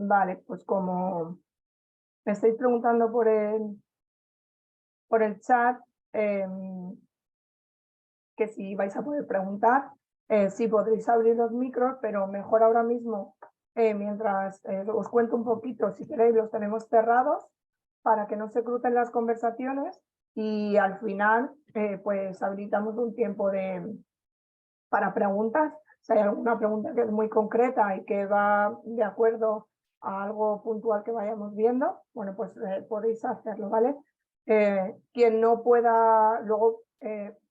Vale, pues como me estáis preguntando por el chat, que si vais a poder preguntar, sí podréis abrir los micros, pero mejor ahora mismo, mientras os cuento un poquito, si queréis, los tenemos cerrados para que no se crucen las conversaciones y al final pues habilitamos un tiempo para preguntas. Si hay alguna pregunta que es muy concreta y que va de acuerdo a algo puntual que vayamos viendo, bueno, pues podéis hacerlo, ¿vale? Quien no pueda, luego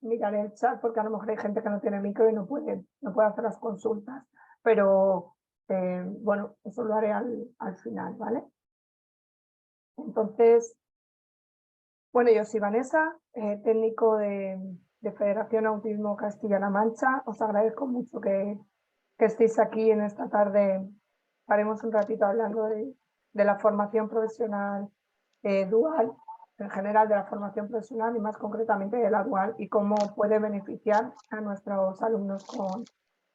mirar el chat, porque a lo mejor hay gente que no tiene micro y no puede hacer las consultas, pero bueno, eso lo haré al final, ¿vale? Entonces, bueno, yo soy Vanessa, técnico de Federación Autismo Castilla-La Mancha. Os agradezco mucho que estéis aquí en esta tarde. Haremos un ratito hablando de la formación profesional dual, en general de la formación profesional y más concretamente de la dual y cómo puede beneficiar a nuestros alumnos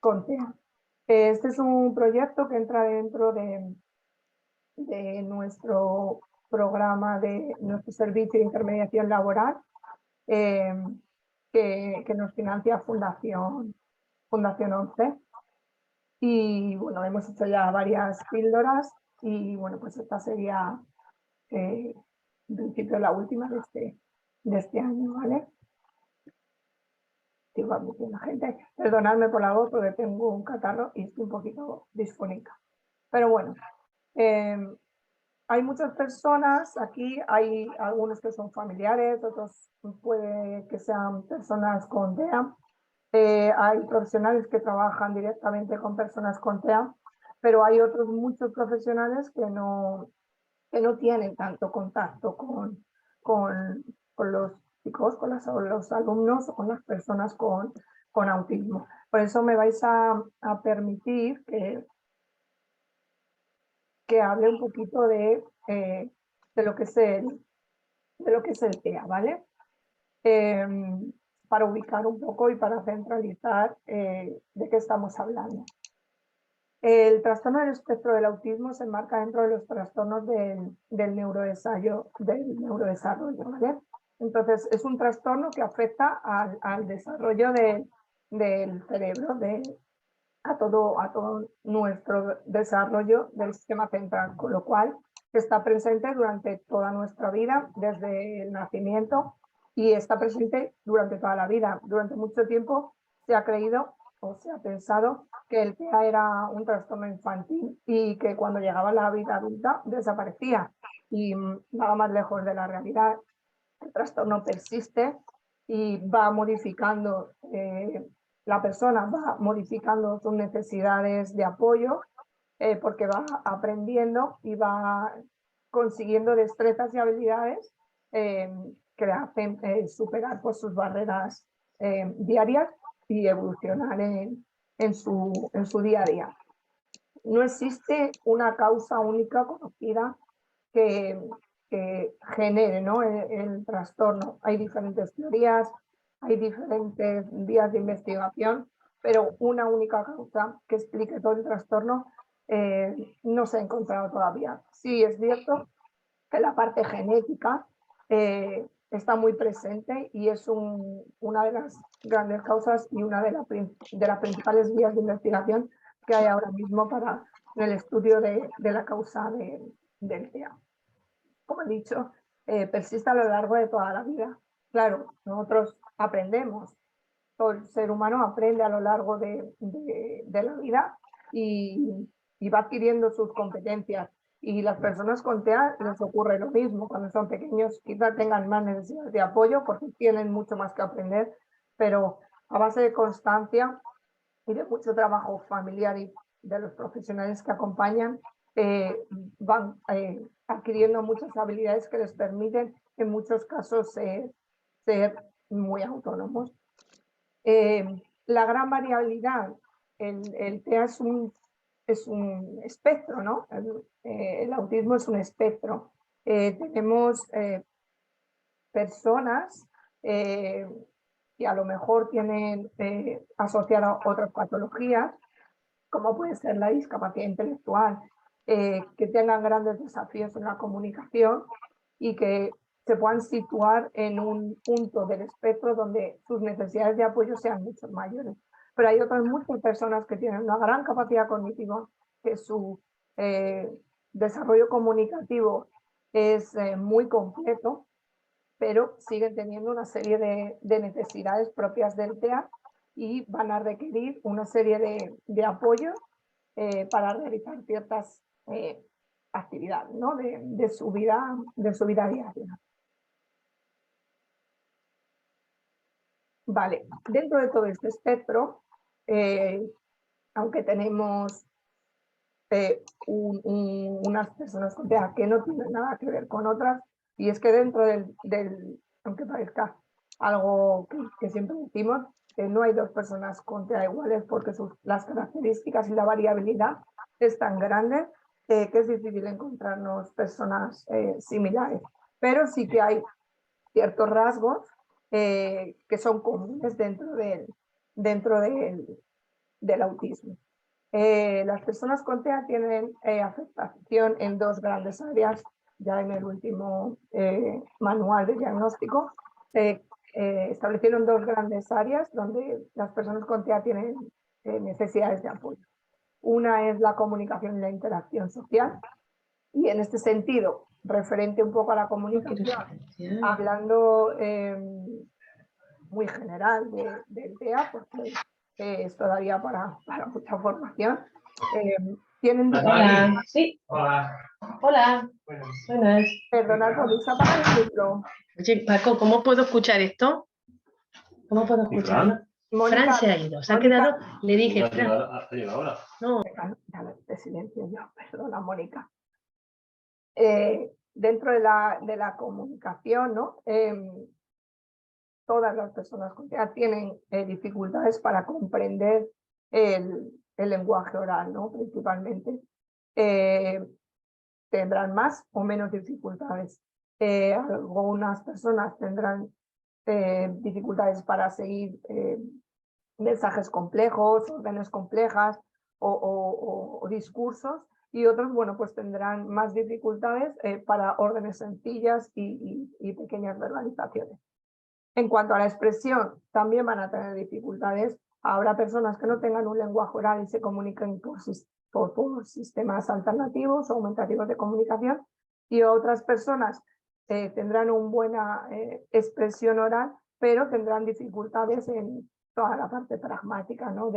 con TEA. Este es un proyecto que entra dentro de nuestro programa de nuestro servicio de intermediación laboral que nos financia Fundación 11. Y bueno, hemos hecho ya varias píldoras y bueno, pues esta sería en principio la última de este año, ¿vale? Sigo admitiendo gente. Perdonadme por la voz porque tengo un catarro y estoy un poquito disfónica. Pero bueno, hay muchas personas aquí, hay algunos que son familiares, otros puede que sean personas con TEA. Hay profesionales que trabajan directamente con personas con TEA, pero hay otros muchos profesionales que no tienen tanto contacto con los chicos, con los alumnos o con las personas con autismo. Por eso me vais a permitir que hable un poquito de lo que es el TEA, ¿vale? Para ubicar un poco y para centralizar de qué estamos hablando. El trastorno del espectro del autismo se enmarca dentro de los trastornos del neurodesarrollo, ¿vale? Entonces, es un trastorno que afecta al desarrollo del cerebro, a todo nuestro desarrollo del sistema central, con lo cual está presente durante toda nuestra vida, desde el nacimiento, y está presente durante toda la vida. Durante mucho tiempo se ha creído o se ha pensado que el TEA era un trastorno infantil y que cuando llegaba la vida adulta desaparecía. Y nada más lejos de la realidad. El trastorno persiste y va modificando, la persona va modificando sus necesidades de apoyo porque va aprendiendo y va consiguiendo destrezas y habilidades que le hacen superar pues, sus barreras diarias y evolucionar en su día a día. No existe una causa única conocida que genere, ¿no? el trastorno. Hay diferentes teorías, hay diferentes vías de investigación, pero una única causa que explique todo el trastorno no se ha encontrado todavía. Sí es cierto que la parte genética está muy presente y es una de las grandes causas y una de las principales vías de investigación que hay ahora mismo para el estudio de la causa del TEA. Como he dicho, persiste a lo largo de toda la vida. Claro, nosotros aprendemos, todo el ser humano aprende a lo largo de la vida y va adquiriendo sus competencias. Y las personas con TEA les ocurre lo mismo. Cuando son pequeños quizás tengan más necesidad de apoyo porque tienen mucho más que aprender, pero a base de constancia y de mucho trabajo familiar y de los profesionales que acompañan, van adquiriendo muchas habilidades que les permiten en muchos casos ser muy autónomos. La gran variabilidad, el TEA es un espectro, ¿no? El autismo es un espectro. Tenemos personas que a lo mejor tienen asociadas otras patologías, como puede ser la discapacidad intelectual, que tengan grandes desafíos en la comunicación y que se puedan situar en un punto del espectro donde sus necesidades de apoyo sean mucho mayores. Pero hay otras muchas personas que tienen una gran capacidad cognitiva, que su desarrollo comunicativo es muy completo, pero siguen teniendo una serie de necesidades propias del TEA y van a requerir una serie de apoyos para realizar ciertas actividades, ¿no? de su vida diaria. Vale, dentro de todo este espectro, aunque tenemos unas personas con TEA que no tienen nada que ver con otras, y es que dentro aunque parezca algo que siempre decimos, no hay dos personas con TEA iguales porque las características y la variabilidad es tan grande que es difícil encontrarnos personas similares. Pero sí que hay ciertos rasgos que son comunes dentro del autismo. Las personas con TEA tienen afectación en dos grandes áreas. Ya en el último manual de diagnóstico establecieron dos grandes áreas donde las personas con TEA tienen necesidades de apoyo. Una es la comunicación y la interacción social, y en este sentido, referente un poco a la comunicación, hablando muy general del TEA, porque es todavía para mucha formación. Tienen... Hola, sí. Hola. Hola. Buenas. Perdonad, ¿podéis apagar el micro? Oye, Paco, ¿cómo puedo escuchar esto? ¿Cómo puedo escucharlo? Mónica, Fran se ha ido, se ha Mónica, quedado, le dije, Fran. Ahora. No. De silencio yo, perdona, Mónica. Dentro de la comunicación, ¿no? Todas las personas con TEA tienen dificultades para comprender el lenguaje oral, ¿no? Principalmente. Tendrán más o menos dificultades. Algunas personas tendrán dificultades para seguir mensajes complejos, órdenes complejas o discursos, y otros, bueno, pues tendrán más dificultades para órdenes sencillas y pequeñas verbalizaciones. En cuanto a la expresión, también van a tener dificultades. Habrá personas que no tengan un lenguaje oral y se comuniquen por sistemas alternativos o aumentativos de comunicación, y otras personas tendrán una buena expresión oral, pero tendrán dificultades en toda la parte pragmática, ¿no?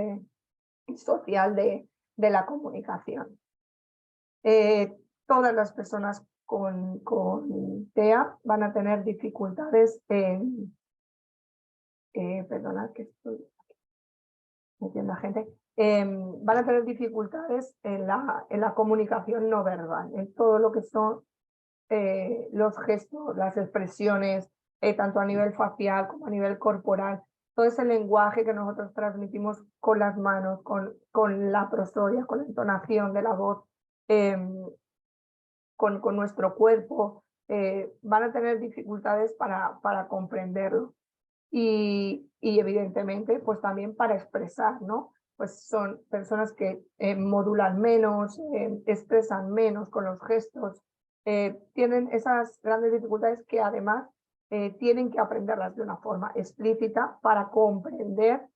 Y social de la comunicación. Todas las personas con TEA van a tener dificultades en... perdonad que estoy metiendo a gente. Van a tener dificultades en la comunicación no verbal, en todo lo que son los gestos, las expresiones, tanto a nivel facial como a nivel corporal, todo ese lenguaje que nosotros transmitimos con las manos, con la prosodia, con la entonación de la voz, con nuestro cuerpo, van a tener dificultades para comprenderlo. Y evidentemente, pues también para expresar, ¿no? Pues son personas que modulan menos, expresan menos con los gestos, tienen esas grandes dificultades que además tienen que aprenderlas de una forma explícita para comprender,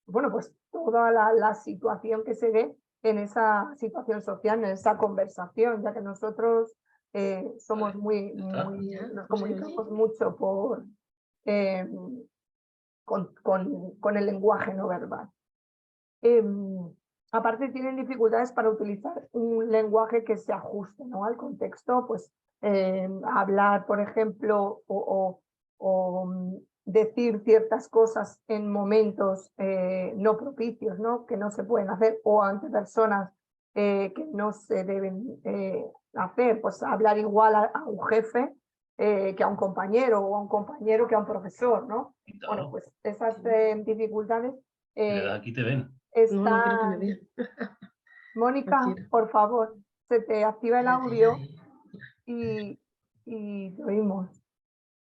bueno, pues toda la situación que se ve en esa situación social, en esa conversación, ya que nosotros somos nos comunicamos mucho con el lenguaje no verbal. Aparte tienen dificultades para utilizar un lenguaje que se ajuste, ¿no? Al contexto, pues hablar, por ejemplo, o decir ciertas cosas en momentos no propicios, ¿no? Que no se pueden hacer, o ante personas que no se deben hacer, pues hablar igual a un jefe que a un compañero, o a un compañero que a un profesor, ¿no? Bueno, pues esas dificultades aquí te ven. No, no quiero que me vean. Mónica, No por favor, se te activa el audio y te oímos.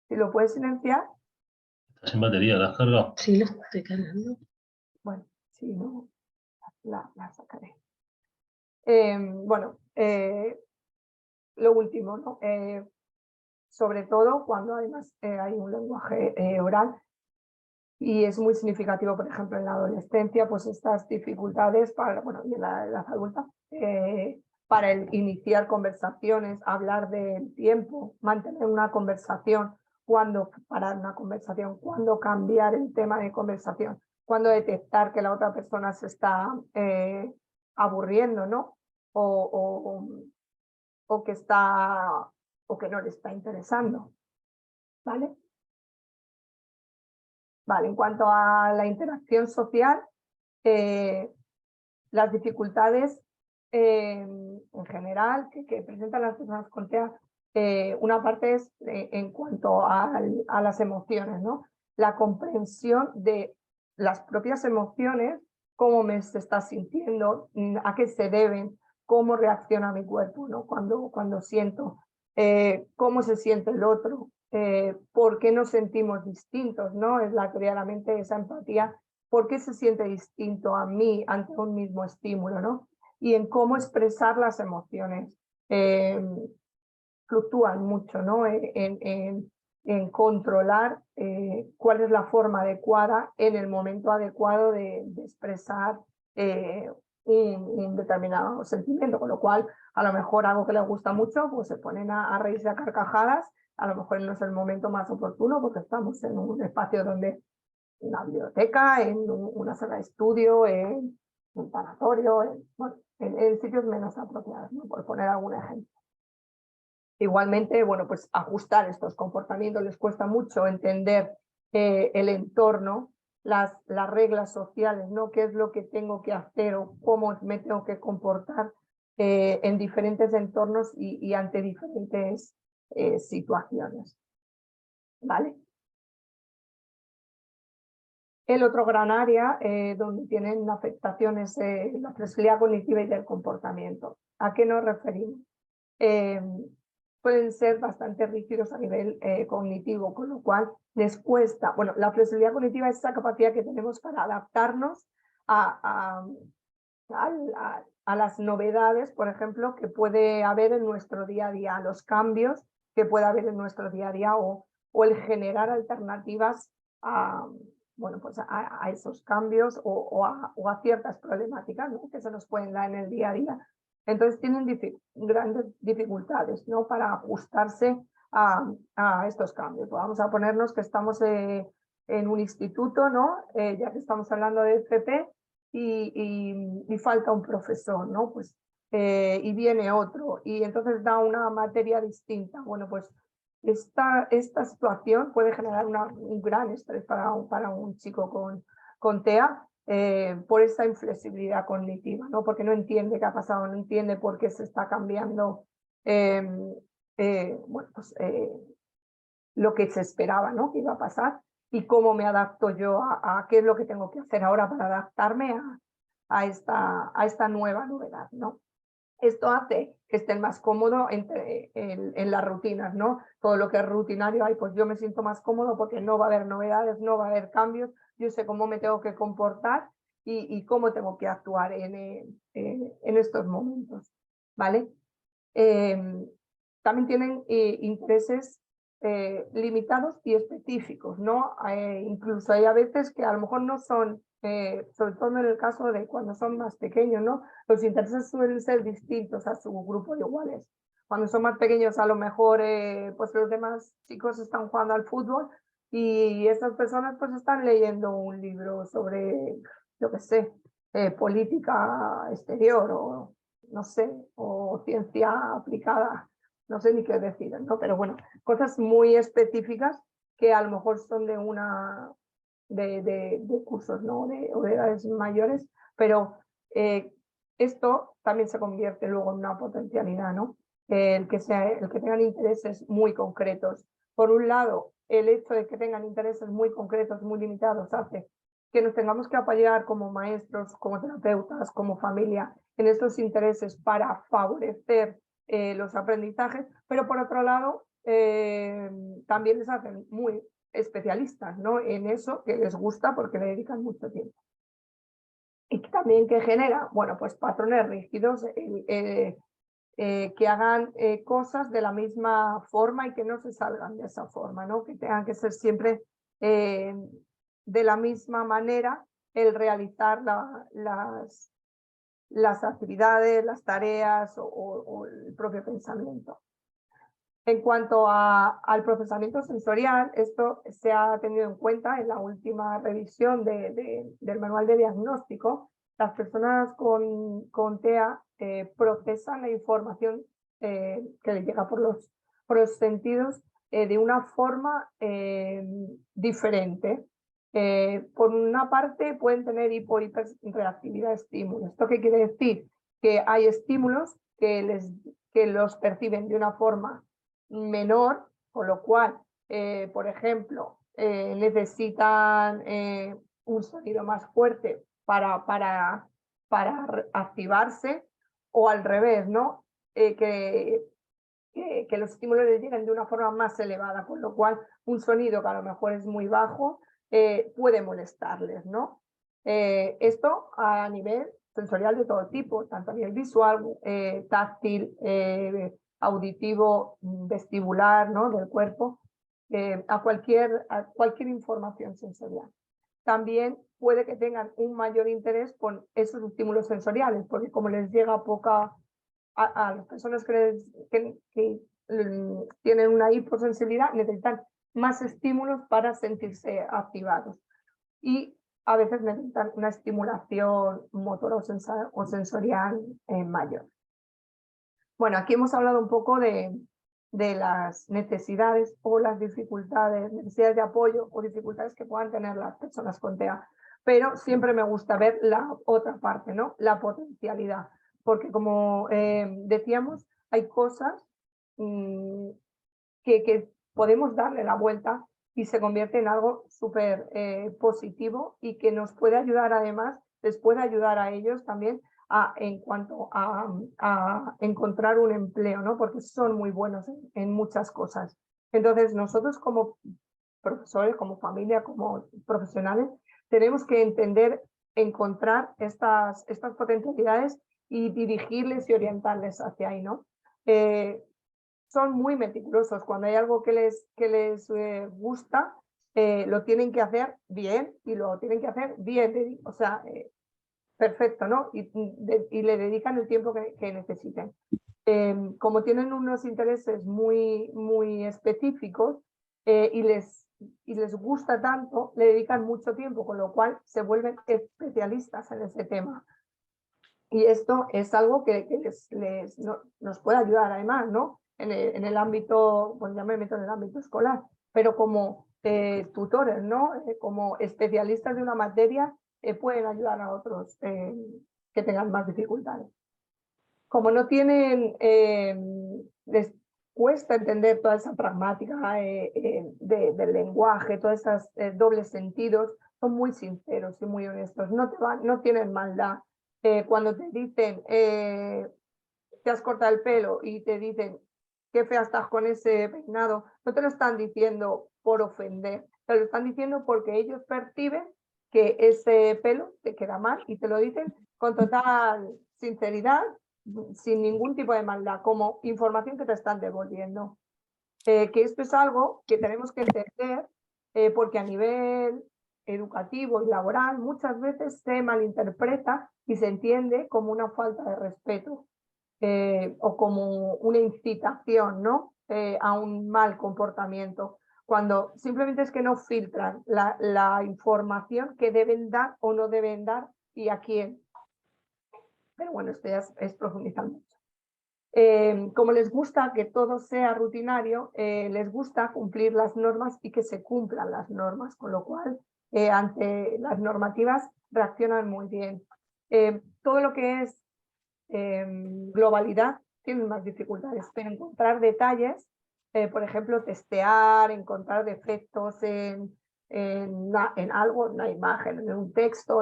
Si lo puedes silenciar. ¿Estás sin batería? ¿La has cargado? Sí, lo estoy cargando. Bueno, si no, la sacaré. Bueno, lo último, ¿no? Sobre todo cuando además hay un lenguaje oral, y es muy significativo, por ejemplo, en la adolescencia, pues estas dificultades para, bueno, y en la edad adulta, para iniciar conversaciones, hablar del tiempo, mantener una conversación, cuándo parar una conversación, cuándo cambiar el tema de conversación, cuándo detectar que la otra persona se está aburriendo, ¿no? O que está, o que no le está interesando, ¿vale? Vale, en cuanto a la interacción social, las dificultades en general que presentan las personas con TEA, una parte es en cuanto a las emociones, ¿no? La comprensión de las propias emociones, cómo me se está sintiendo, a qué se deben, cómo reacciona mi cuerpo, ¿no? Cuando siento, cómo se siente el otro, por qué nos sentimos distintos, ¿no? Es la teoría de la mente, esa empatía, por qué se siente distinto a mí ante un mismo estímulo, ¿no? Y en cómo expresar las emociones. Fluctúan mucho, ¿no? En controlar cuál es la forma adecuada en el momento adecuado de expresar un determinado sentimiento, con lo cual a lo mejor algo que les gusta mucho, pues se ponen a reírse a carcajadas, a lo mejor no es el momento más oportuno porque estamos en un espacio donde una biblioteca, en una sala de estudio, en un tanatorio, bueno, en sitios menos apropiados, ¿no? Por poner algún ejemplo. Igualmente, bueno, pues ajustar estos comportamientos les cuesta mucho entender el entorno, las reglas sociales, ¿no? ¿Qué es lo que tengo que hacer o cómo me tengo que comportar en diferentes entornos y ante diferentes situaciones? ¿Vale? El otro gran área donde tienen afectaciones la flexibilidad cognitiva y del comportamiento. ¿A qué nos referimos? Pueden ser bastante rígidos a nivel cognitivo, con lo cual les cuesta. Bueno, la flexibilidad cognitiva es esa capacidad que tenemos para adaptarnos a las novedades, por ejemplo, que puede haber en nuestro día a día, a los cambios que puede haber en nuestro día a día o el generar alternativas a, bueno, pues a esos cambios o a ciertas problemáticas, ¿no? Que se nos pueden dar en el día a día. Entonces tienen grandes dificultades, ¿no? Para ajustarse a estos cambios. Vamos a ponernos que estamos en un instituto, ¿no? Ya que estamos hablando de FP, y falta un profesor, ¿no? Pues, y viene otro, y entonces da una materia distinta. Bueno, pues esta situación puede generar un gran estrés para un chico con TEA, por esa inflexibilidad cognitiva, ¿no? Porque no entiende qué ha pasado, no entiende por qué se está cambiando bueno, pues, lo que se esperaba, ¿no? Que iba a pasar, y cómo me adapto yo a qué es lo que tengo que hacer ahora para adaptarme a esta nueva novedad, ¿no? Esto hace que estén más cómodos en las rutinas, ¿no? Todo lo que es rutinario, ay, pues yo me siento más cómodo porque no va a haber novedades, no va a haber cambios, yo sé cómo me tengo que comportar y cómo tengo que actuar en estos momentos, ¿vale? También tienen intereses limitados y específicos, ¿no? Incluso hay a veces que a lo mejor no son, sobre todo en el caso de cuando son más pequeños, ¿no? Los intereses suelen ser distintos a su grupo de iguales. Cuando son más pequeños, a lo mejor pues los demás chicos están jugando al fútbol y estas personas pues están leyendo un libro sobre, yo qué sé, política exterior o no sé, o ciencia aplicada, no sé ni qué decir, ¿no? Pero bueno, cosas muy específicas que a lo mejor son de de cursos, ¿no? O de edades mayores, pero esto también se convierte luego en una potencialidad, ¿no? El que tengan intereses muy concretos. Por un lado, el hecho de que tengan intereses muy concretos, muy limitados, hace que nos tengamos que apoyar como maestros, como terapeutas, como familia, en estos intereses para favorecer los aprendizajes, pero por otro lado, también les hacen muy especialistas, ¿no? En eso que les gusta porque le dedican mucho tiempo. y también que genera, bueno, pues patrones rígidos, que hagan cosas de la misma forma y que no se salgan de esa forma, ¿no? Que tengan que ser siempre de la misma manera el realizar las actividades, las tareas o el propio pensamiento. En cuanto al procesamiento sensorial, esto se ha tenido en cuenta en la última revisión del manual de diagnóstico. Las personas con TEA procesan la información que les llega por los sentidos de una forma diferente. Por una parte pueden tener hiperreactividad a estímulos. ¿Esto qué quiere decir? Que hay estímulos que los perciben de una forma menor, con lo cual, por ejemplo, necesitan un sonido más fuerte para activarse, o al revés, ¿no? Que los estímulos les lleguen de una forma más elevada, con lo cual un sonido que a lo mejor es muy bajo puede molestarles, ¿no? Esto a nivel sensorial de todo tipo, tanto a nivel visual, táctil, auditivo, vestibular, ¿no? Del cuerpo, a cualquier información sensorial. También puede que tengan un mayor interés con esos estímulos sensoriales, porque como les llega a las personas que tienen una hiposensibilidad, necesitan más estímulos para sentirse activados. Y a veces necesitan una estimulación motora o sensorial mayor. Bueno, aquí hemos hablado un poco de las necesidades o las dificultades, necesidades de apoyo o dificultades que puedan tener las personas con TEA. Pero siempre me gusta ver la otra parte, ¿no? La potencialidad. Porque como decíamos, hay cosas que podemos darle la vuelta y se convierte en algo súper positivo y que nos puede ayudar, además, les puede ayudar a ellos también en cuanto a encontrar un empleo, ¿no? Porque son muy buenos en muchas cosas. Entonces, nosotros como profesores, como familia, como profesionales, tenemos que entender, encontrar estas potencialidades y dirigirles y orientarles hacia ahí, ¿no? Son muy meticulosos. Cuando hay algo que les gusta, lo tienen que hacer bien y lo tienen que hacer bien, o sea, perfecto, ¿no? Y le dedican el tiempo que necesiten. Como tienen unos intereses muy específicos y les gusta tanto, le dedican mucho tiempo, con lo cual se vuelven especialistas en ese tema. Y esto es algo que nos puede ayudar, además, ¿no? En el ámbito, pues ya me meto en el ámbito escolar, pero como tutores, ¿no? Como especialistas de una materia, pueden ayudar a otros que tengan más dificultades. Como no tienen, les cuesta entender toda esa pragmática del lenguaje, todos esos dobles sentidos, son muy sinceros y muy honestos, no tienen maldad. Cuando te dicen, te has cortado el pelo y te dicen, qué fea estás con ese peinado, no te lo están diciendo por ofender, te lo están diciendo porque ellos perciben que ese pelo te queda mal y te lo dicen con total sinceridad, sin ningún tipo de maldad, como información que te están devolviendo. Que esto es algo que tenemos que entender porque a nivel educativo y laboral muchas veces se malinterpreta y se entiende como una falta de respeto o como una incitación, ¿no? A un mal comportamiento, cuando simplemente es que no filtran la información que deben dar o no deben dar y a quién. Pero bueno, esto ya es profundizar mucho. Como les gusta que todo sea rutinario, les gusta cumplir las normas y que se cumplan las normas, con lo cual ante las normativas reaccionan muy bien. Todo lo que es globalidad tiene más dificultades, pero encontrar detalles, por ejemplo, testear, encontrar defectos en algo, en una imagen, en un texto,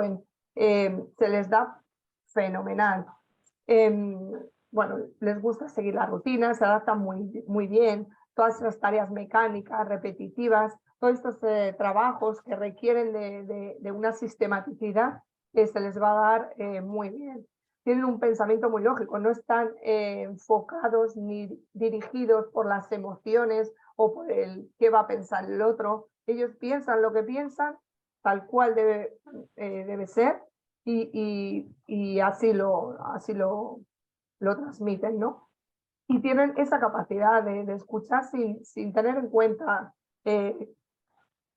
se les da fenomenal. Bueno, les gusta seguir la rutina, se adaptan muy bien, todas esas tareas mecánicas, repetitivas, todos estos trabajos que requieren de una sistematicidad, se les va a dar muy bien. Tienen un pensamiento muy lógico, no están enfocados ni dirigidos por las emociones o por el qué va a pensar el otro. Ellos piensan lo que piensan, tal cual debe ser, y así lo transmiten, ¿no? Y tienen esa capacidad de escuchar sin tener en cuenta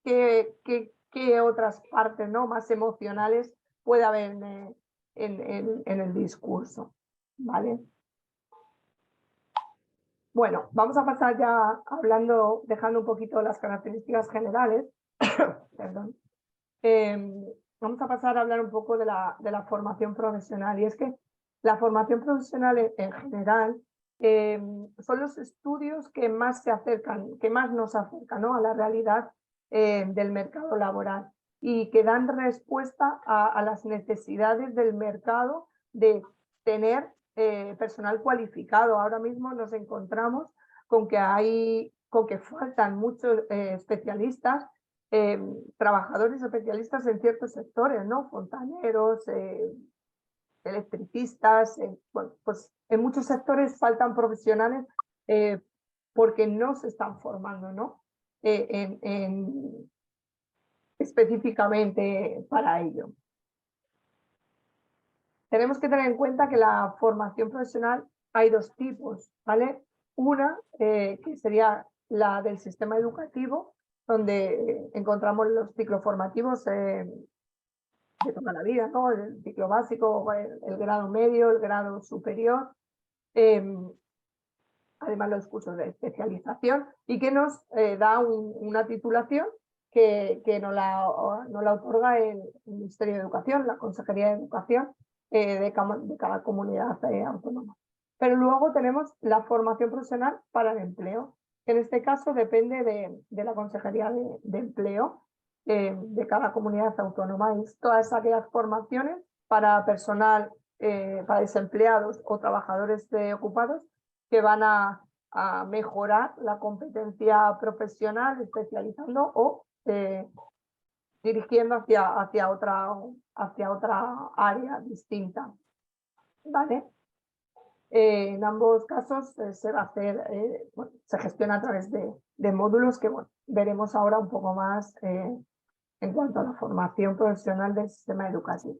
qué otras partes, ¿no?, más emocionales puede haber en el discurso, ¿vale? Bueno, vamos a pasar ya dejando un poquito las características generales. Perdón. Vamos a pasar a hablar un poco de la formación profesional. Y es que la formación profesional en general son los estudios que más nos acercan, ¿no?, a la realidad del mercado laboral y que dan respuesta a las necesidades del mercado de tener personal cualificado. Ahora mismo nos encontramos con que faltan muchos especialistas, trabajadores especialistas en ciertos sectores, ¿no? Fontaneros, electricistas, bueno, pues en muchos sectores faltan profesionales porque no se están formando, ¿no? Específicamente para ello. Tenemos que tener en cuenta que la formación profesional hay dos tipos, ¿vale? Una que sería la del sistema educativo, donde encontramos los ciclos formativos de toda la vida, ¿no? El ciclo básico, el grado medio, el grado superior, además los cursos de especialización, y que nos da una titulación que nos la otorga el Ministerio de Educación, la Consejería de Educación de cada comunidad autónoma. Pero luego tenemos la formación profesional para el empleo, que en este caso depende de la Consejería de Empleo de cada comunidad autónoma. Y todas aquellas formaciones para personal, para desempleados o trabajadores ocupados que van a mejorar la competencia profesional, especializando o dirigiendo hacia otra área distinta, ¿vale? En ambos casos se va a hacer, bueno, se gestiona a través de módulos que, bueno, veremos ahora un poco más en cuanto a la formación profesional del sistema educativo.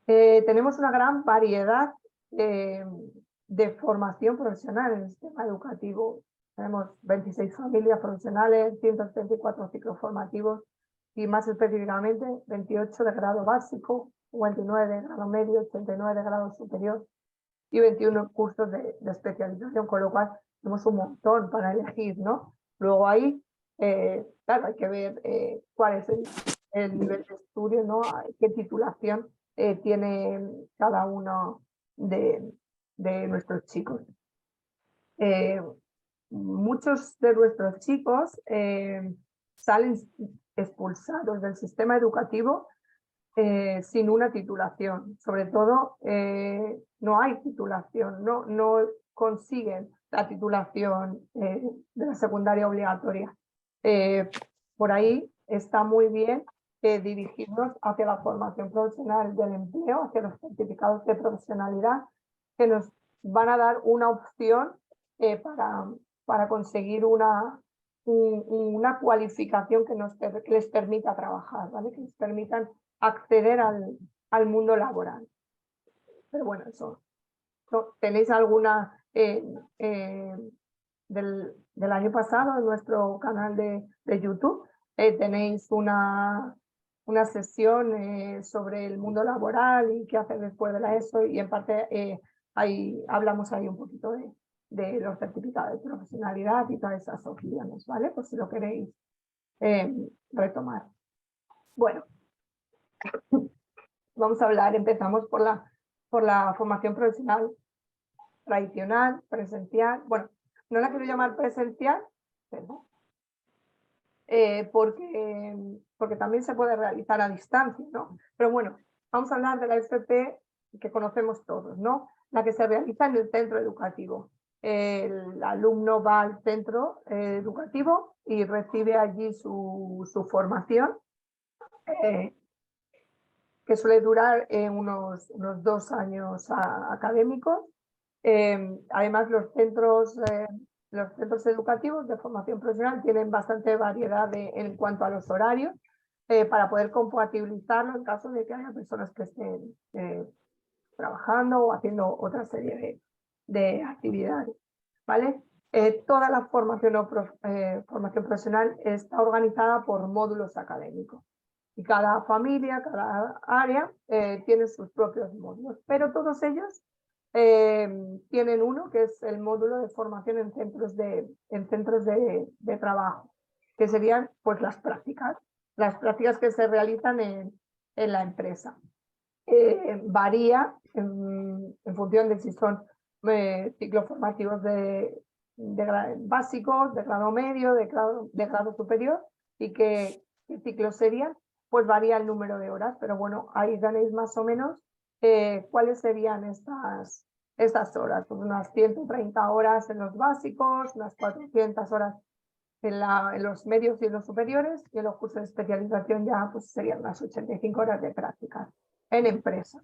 Tenemos una gran variedad de formación profesional en el sistema educativo. Tenemos 26 familias profesionales, 174 ciclos formativos y más específicamente 28 de grado básico, 59 de grado medio, 89 de grado superior y 21 cursos de especialización, con lo cual tenemos un montón para elegir, ¿no? Luego ahí, claro, hay que ver cuál es el nivel de estudio, ¿no? Qué titulación tiene cada uno de nuestros chicos. Muchos de nuestros chicos salen expulsados del sistema educativo sin una titulación. Sobre todo, no hay titulación, no consiguen la titulación de la secundaria obligatoria. Por ahí está muy bien dirigirnos hacia la formación profesional del empleo, hacia los certificados de profesionalidad, que nos van a dar una opción para conseguir una cualificación que les permita trabajar, ¿vale? Que les permitan acceder al mundo laboral. Pero bueno, eso. ¿Tenéis alguna del año pasado en nuestro canal de YouTube? Tenéis una sesión sobre el mundo laboral y qué hacer después de la ESO, y en parte hablamos ahí un poquito de los certificados de profesionalidad y todas esas opciones, ¿vale? Por si lo queréis retomar. Bueno, vamos a hablar, empezamos por la formación profesional tradicional, presencial. Bueno, no la quiero llamar presencial, ¿verdad? Porque también se puede realizar a distancia, ¿no? Pero bueno, vamos a hablar de la FP que conocemos todos, ¿no? La que se realiza en el centro educativo. El alumno va al centro educativo y recibe allí su formación, que que suele durar unos 2 años académicos. Además, los centros educativos de formación profesional tienen bastante variedad en cuanto a los horarios para poder compatibilizarlo en caso de que haya personas que estén trabajando o haciendo otra serie de actividades, ¿vale? Toda la formación profesional está organizada por módulos académicos y cada familia, cada área tiene sus propios módulos, pero todos ellos tienen uno que es el módulo de formación en centros de trabajo, que serían pues las prácticas que se realizan en la empresa. Varía en función de si son ciclos formativos básicos, de grado medio, de grado superior, y qué ciclos serían, pues varía el número de horas, pero bueno, ahí tenéis más o menos cuáles serían estas horas, pues unas 130 horas en los básicos, unas 400 horas en los medios y en los superiores, y en los cursos de especialización ya pues serían unas 85 horas de práctica en empresa,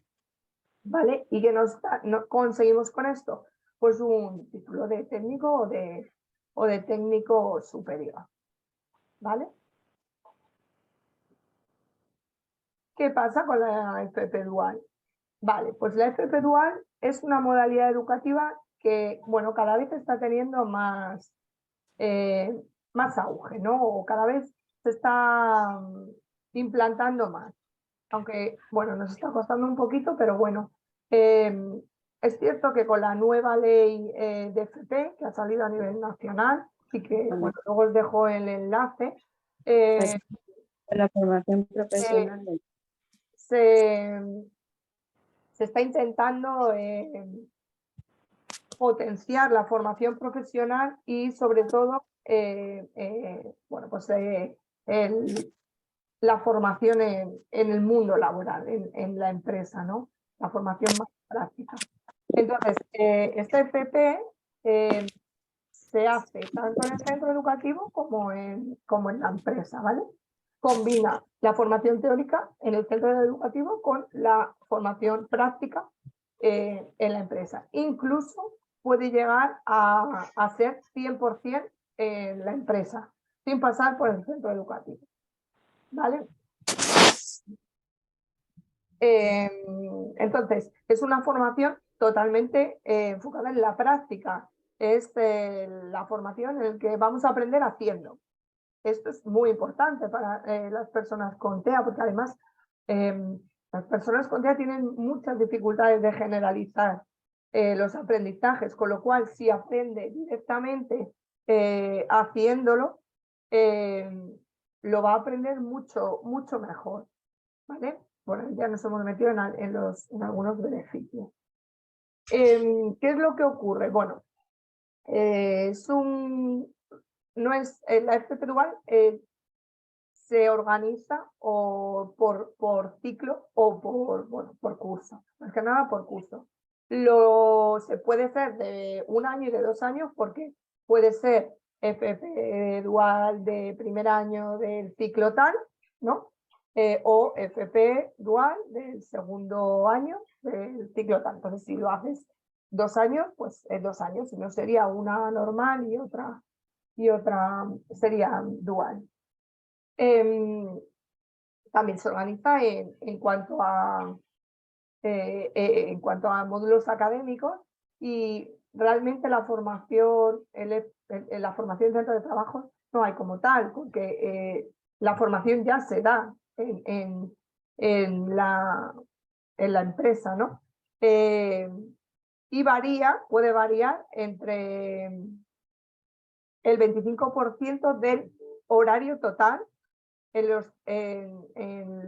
¿vale? ¿Y qué nos conseguimos con esto? Pues un título de técnico o de técnico superior, ¿vale? ¿Qué pasa con la FP Dual? Vale, pues la FP Dual es una modalidad educativa que, bueno, cada vez está teniendo más auge, ¿no? O cada vez se está implantando más. Aunque, bueno, nos está costando un poquito, pero bueno. Es cierto que con la nueva ley de FP, que ha salido a nivel nacional, y que, bueno, luego os dejo el enlace, la formación profesional se está intentando potenciar la formación profesional y sobre todo bueno, pues, la formación en el mundo laboral, en la empresa, ¿no? La formación más práctica. Entonces, esta FP se hace tanto en el centro educativo como en la empresa, ¿vale? Combina la formación teórica en el centro educativo con la formación práctica en la empresa. Incluso puede llegar a ser 100% en la empresa, sin pasar por el centro educativo, ¿vale? Entonces, es una formación totalmente enfocada en la práctica. Es la formación en la que vamos a aprender haciendo. Esto es muy importante para las personas con TEA, porque además las personas con TEA tienen muchas dificultades de generalizar los aprendizajes, con lo cual si aprende directamente haciéndolo, lo va a aprender mucho mejor, ¿vale? Bueno, ya nos hemos metido en algunos beneficios. ¿Qué es lo que ocurre? Bueno, no es la FP Dual se organiza por ciclo o por curso, más que nada por curso. Se puede hacer de 1 año y de 2 años porque puede ser FP Dual de primer año del ciclo tal, ¿no? O FP Dual del segundo año del ciclo tal. Entonces, si lo haces 2 años, pues 2 años, si no sería una normal y otra sería dual. También se organiza en cuanto a módulos académicos, y realmente la formación en centro de trabajo no hay como tal, porque la formación ya se da en la empresa, ¿no? Y puede variar entre el 25% del horario total en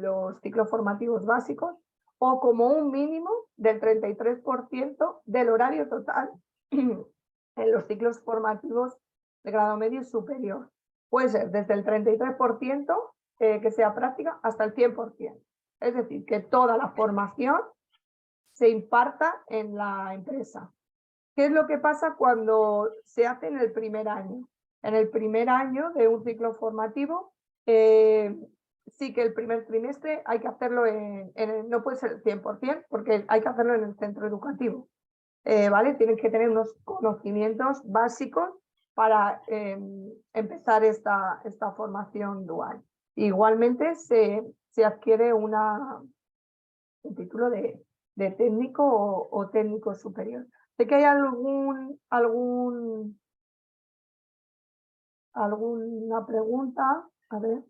los ciclos formativos básicos, o como un mínimo del 33% del horario total en los ciclos formativos de grado medio y superior. Puede ser desde el 33% que sea práctica hasta el 100%. Es decir, que toda la formación se imparta en la empresa. ¿Qué es lo que pasa cuando se hace en el primer año? En el primer año de un ciclo formativo, sí que el primer trimestre hay que hacerlo no puede ser el 100% porque hay que hacerlo en el centro educativo. ¿Vale? Tienen que tener unos conocimientos básicos para empezar esta formación dual. Igualmente se adquiere un título de técnico o técnico superior. Sé que hay alguna pregunta. A ver.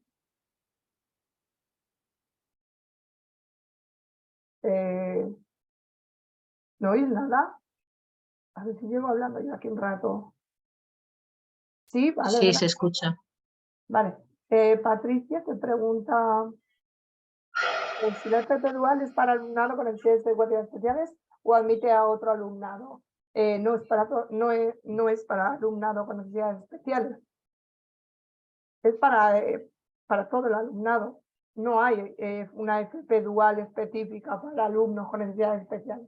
¿No oís nada? A ver si llevo hablando yo aquí un rato. Sí, vale. Sí, se escucha. Vale. Patricia te pregunta si la FP dual es para alumnado con necesidades educativas especiales o admite a otro alumnado. No es para alumnado con necesidades especiales. Es para todo el alumnado. No hay una FP dual específica para alumnos con necesidades especiales.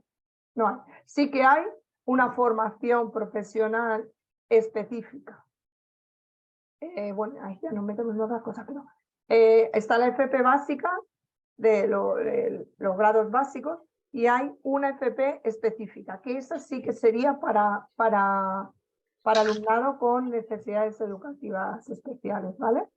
No hay. Sí que hay una formación profesional específica. Bueno, ahí ya nos metemos en otras cosas, pero está la FP básica de los grados básicos y hay una FP específica, que esa sí que sería para alumnado con necesidades educativas especiales, ¿vale?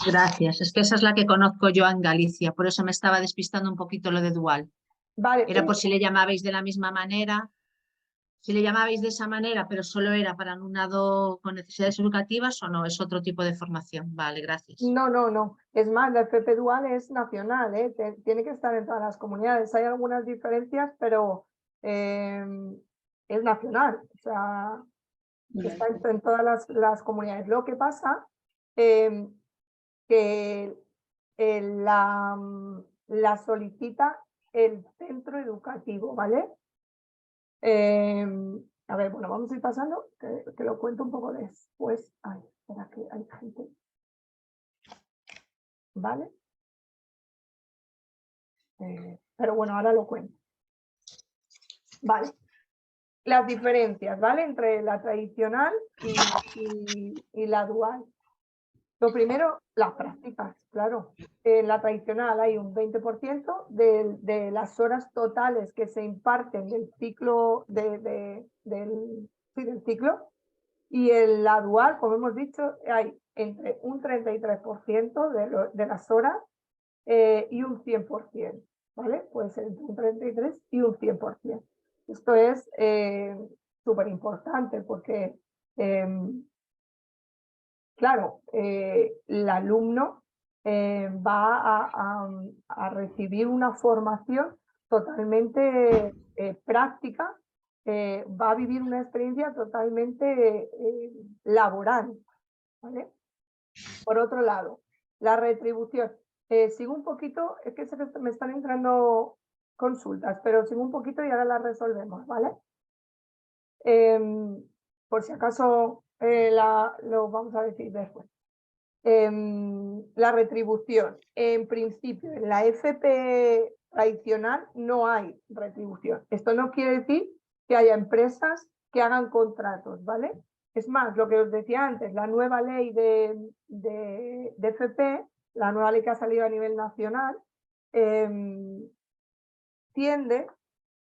Gracias. Es que esa es la que conozco yo en Galicia, por eso me estaba despistando un poquito lo de dual. Vale. Era por si le llamabais de la misma manera. Si le llamabais de esa manera, pero solo era para alumnado con necesidades educativas o no, es otro tipo de formación. Vale, gracias. No. Es más, la FP dual es nacional, tiene que estar en todas las comunidades. Hay algunas diferencias, pero es nacional. O sea, está en todas las comunidades. Lo que pasa que la solicita el centro educativo, ¿vale? A ver, bueno, vamos a ir pasando, que lo cuento un poco después. Ay, espera que hay gente. ¿Vale? Pero bueno, ahora lo cuento. Vale. Las diferencias, ¿vale? Entre la tradicional y la dual. Lo primero, las prácticas, claro. En la tradicional hay un 20% de las horas totales que se imparten del ciclo, del ciclo. Y en la dual, como hemos dicho, hay entre un 33% de las horas y un 100%, ¿vale? Puede ser entre un 33 y un 100%. Esto es súper importante porque, claro, el alumno va a recibir una formación totalmente práctica, va a vivir una experiencia totalmente laboral, ¿vale? Por otro lado, la retribución. Sigo un poquito, es que me están entrando consultas, pero sigo un poquito y ahora las resolvemos, ¿vale? Por si acaso lo vamos a decir después. La retribución. En principio, en la FP tradicional no hay retribución. Esto no quiere decir que haya empresas que hagan contratos, ¿vale? Es más, lo que os decía antes, la nueva ley de FP, la nueva ley que ha salido a nivel nacional, tiende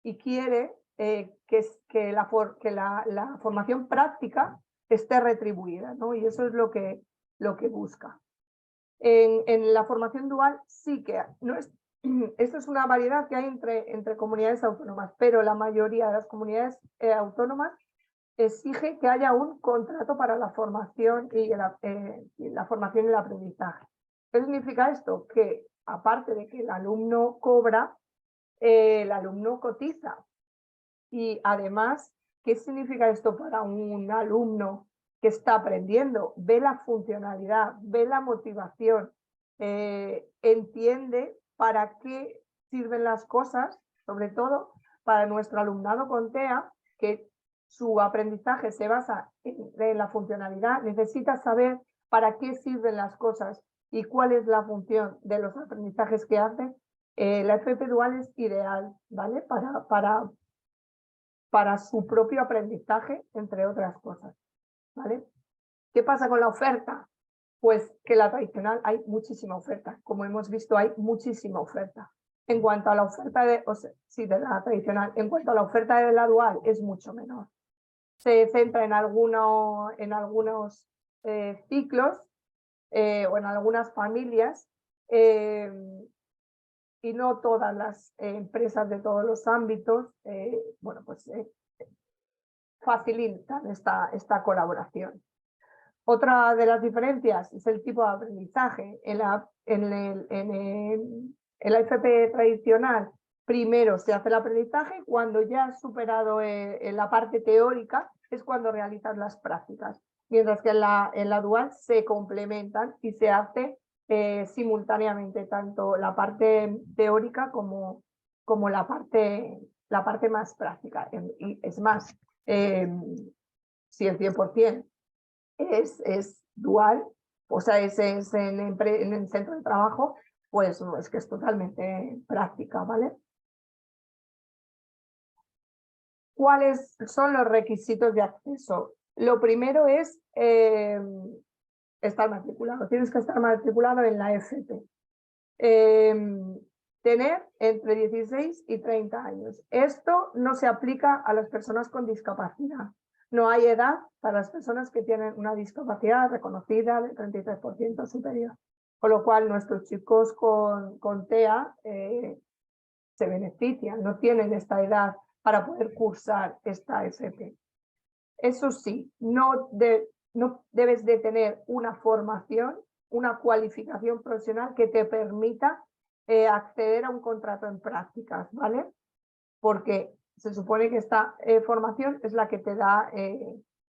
y quiere que la formación práctica esté retribuida, ¿no? Y eso es lo que busca. En la formación dual sí que no es, esto es una variedad que hay entre comunidades autónomas, pero la mayoría de las comunidades autónomas exige que haya un contrato para la formación y la formación y el aprendizaje. ¿Qué significa esto? Que aparte de que el alumno cobra, el alumno cotiza. Y además, ¿qué significa esto para un alumno que está aprendiendo? Ve la funcionalidad, ve la motivación, entiende para qué sirven las cosas, sobre todo para nuestro alumnado con TEA, que su aprendizaje se basa en la funcionalidad, necesita saber para qué sirven las cosas y cuál es la función de los aprendizajes que hacen. La FP dual es ideal, ¿vale? Para su propio aprendizaje, entre otras cosas, ¿vale? ¿Qué pasa con la oferta? Pues que la tradicional hay muchísima oferta. Como hemos visto, hay muchísima oferta. En cuanto a la oferta de la tradicional, en cuanto a la oferta de la dual, es mucho menor. Se centra en algunos ciclos o en algunas familias y no todas las empresas de todos los ámbitos facilitan esta colaboración. Otra de las diferencias es el tipo de aprendizaje. En la FP tradicional, primero se hace el aprendizaje y cuando ya has superado la parte teórica es cuando realizas las prácticas. Mientras que en la dual se complementan y se hace simultáneamente tanto la parte teórica como la parte más práctica. Y es más, si el 100% es dual, o sea, es en el centro de trabajo, pues no, es que es totalmente práctica, ¿vale? ¿Cuáles son los requisitos de acceso? Lo primero es estar matriculado. Tienes que estar matriculado en la FP. Tener entre 16 y 30 años. Esto no se aplica a las personas con discapacidad. No hay edad para las personas que tienen una discapacidad reconocida del 33% superior. Con lo cual nuestros chicos con TEA se benefician, no tienen esta edad para poder cursar esta FP. Eso sí, no debes de tener una formación, una cualificación profesional que te permita acceder a un contrato en prácticas, ¿vale? Porque se supone que esta formación es la que te da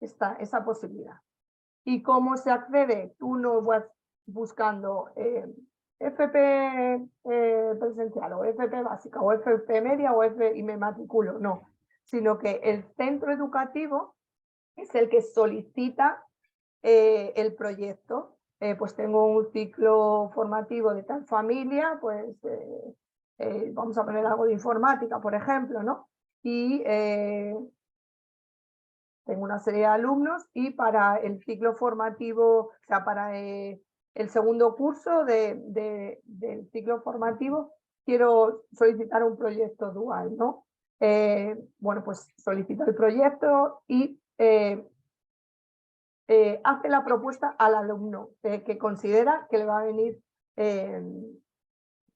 esa posibilidad. ¿Y cómo se accede? Tú no vas buscando FP presencial o FP básica o FP media o y me matriculo, no, sino que el centro educativo es el que solicita el proyecto. Pues tengo un ciclo formativo de tal familia, pues vamos a poner algo de informática, por ejemplo, ¿no? Y tengo una serie de alumnos y para el ciclo formativo, o sea, para el segundo curso del ciclo formativo, quiero solicitar un proyecto dual, ¿no? Bueno, pues solicito el proyecto y hace la propuesta al alumno que considera que le va a venir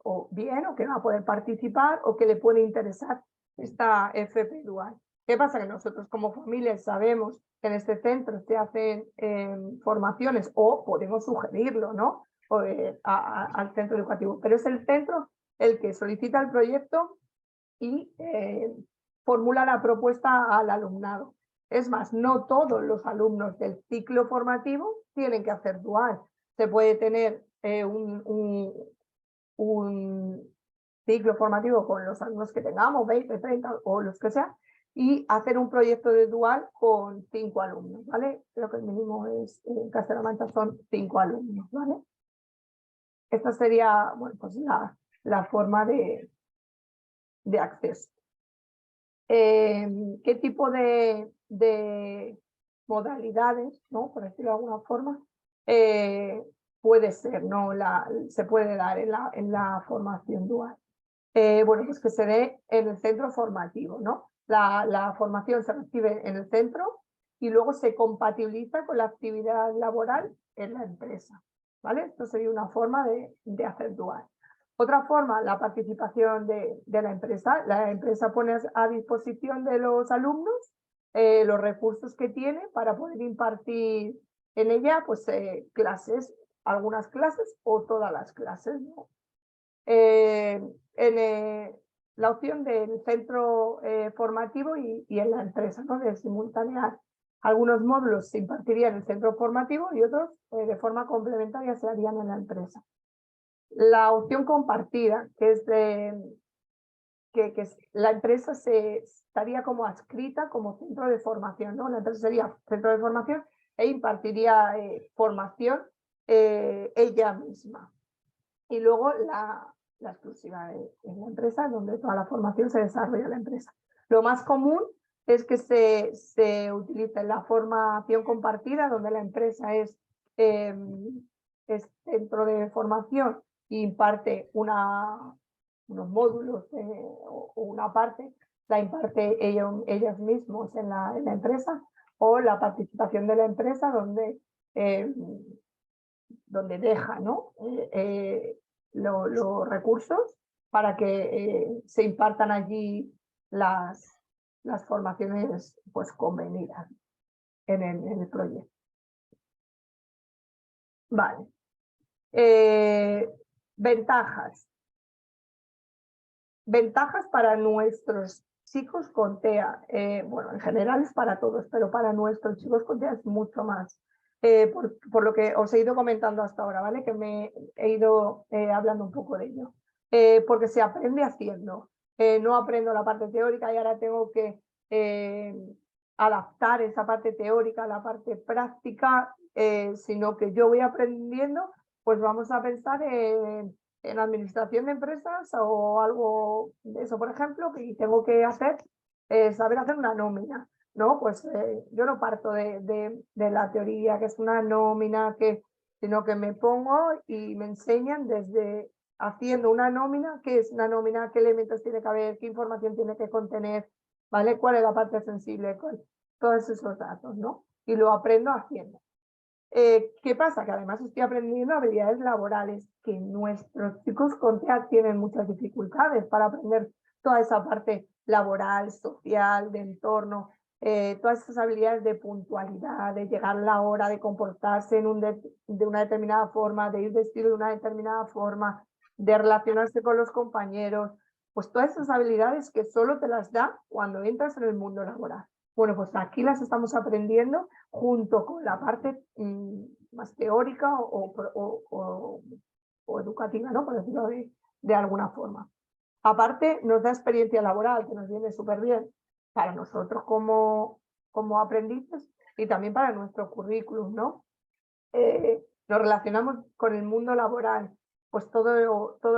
o bien o que va a poder participar o que le puede interesar esta FP dual. ¿Qué pasa? Que nosotros como familias sabemos que en este centro se hacen formaciones o podemos sugerirlo, ¿no? Al centro educativo, pero es el centro el que solicita el proyecto y formula la propuesta al alumnado. Es más, no todos los alumnos del ciclo formativo tienen que hacer dual. Se puede tener un ciclo formativo con los alumnos que tengamos, 20, 30 o los que sea, y hacer un proyecto de dual con 5 alumnos, ¿vale? Creo que el mínimo es, en Castilla-La Mancha son 5 alumnos, ¿vale? Esta sería, bueno, pues la forma de acceso. ¿Qué tipo de modalidades, ¿no? Por decirlo de alguna forma, puede ser, ¿no? Se puede dar en la formación dual? Bueno, pues que se dé en el centro formativo, ¿no? La formación se recibe en el centro y luego se compatibiliza con la actividad laboral en la empresa, ¿vale? Esto sería una forma de hacer dual. Otra forma, la participación de la empresa. La empresa pone a disposición de los alumnos los recursos que tiene para poder impartir en ella pues, clases, algunas clases o todas las clases, ¿no? La opción del centro formativo y en la empresa, ¿no? De simultanear. Algunos módulos se impartirían en el centro formativo y otros de forma complementaria se harían en la empresa. La opción compartida, que es que la empresa estaría como adscrita como centro de formación, ¿no? La empresa sería centro de formación e impartiría formación ella misma. Y luego la exclusiva en la empresa, donde toda la formación se desarrolla en la empresa. Lo más común es que se utilice la formación compartida, donde la empresa es es centro de formación e imparte unos módulos o una parte, la imparte ellos mismos en la empresa, o la participación de la empresa donde deja, ¿no? Los recursos para que se impartan allí las formaciones pues convenidas en el proyecto. Vale. Ventajas. Ventajas para nuestros chicos con TEA. Bueno, en general es para todos, pero para nuestros chicos con TEA es mucho más. Por lo que os he ido comentando hasta ahora, ¿vale? Que me he ido hablando un poco de ello. Porque se aprende haciendo. No aprendo la parte teórica y ahora tengo que adaptar esa parte teórica a la parte práctica, sino que yo voy aprendiendo, pues vamos a pensar en administración de empresas o algo de eso, por ejemplo, que tengo que hacer, saber hacer una nómina, ¿no? Pues yo no parto de la teoría, que es una nómina, sino que me pongo y me enseñan desde haciendo una nómina, qué es una nómina, qué elementos tiene que haber, qué información tiene que contener, ¿vale? ¿Cuál es la parte sensible? Todos esos datos, ¿no? Y lo aprendo haciendo. ¿Qué pasa? Que además estoy aprendiendo habilidades laborales que nuestros chicos con TEA tienen muchas dificultades para aprender toda esa parte laboral, social, de entorno, todas esas habilidades de puntualidad, de llegar a la hora, de comportarse de una determinada forma, de ir vestido de una determinada forma, de relacionarse con los compañeros, pues todas esas habilidades que solo te las da cuando entras en el mundo laboral. Bueno, pues aquí las estamos aprendiendo junto con la parte más teórica o educativa, ¿no? Por decirlo de alguna forma. Aparte, nos da experiencia laboral, que nos viene súper bien para nosotros como aprendices y también para nuestro currículum, ¿no? Nos relacionamos con el mundo laboral, pues todo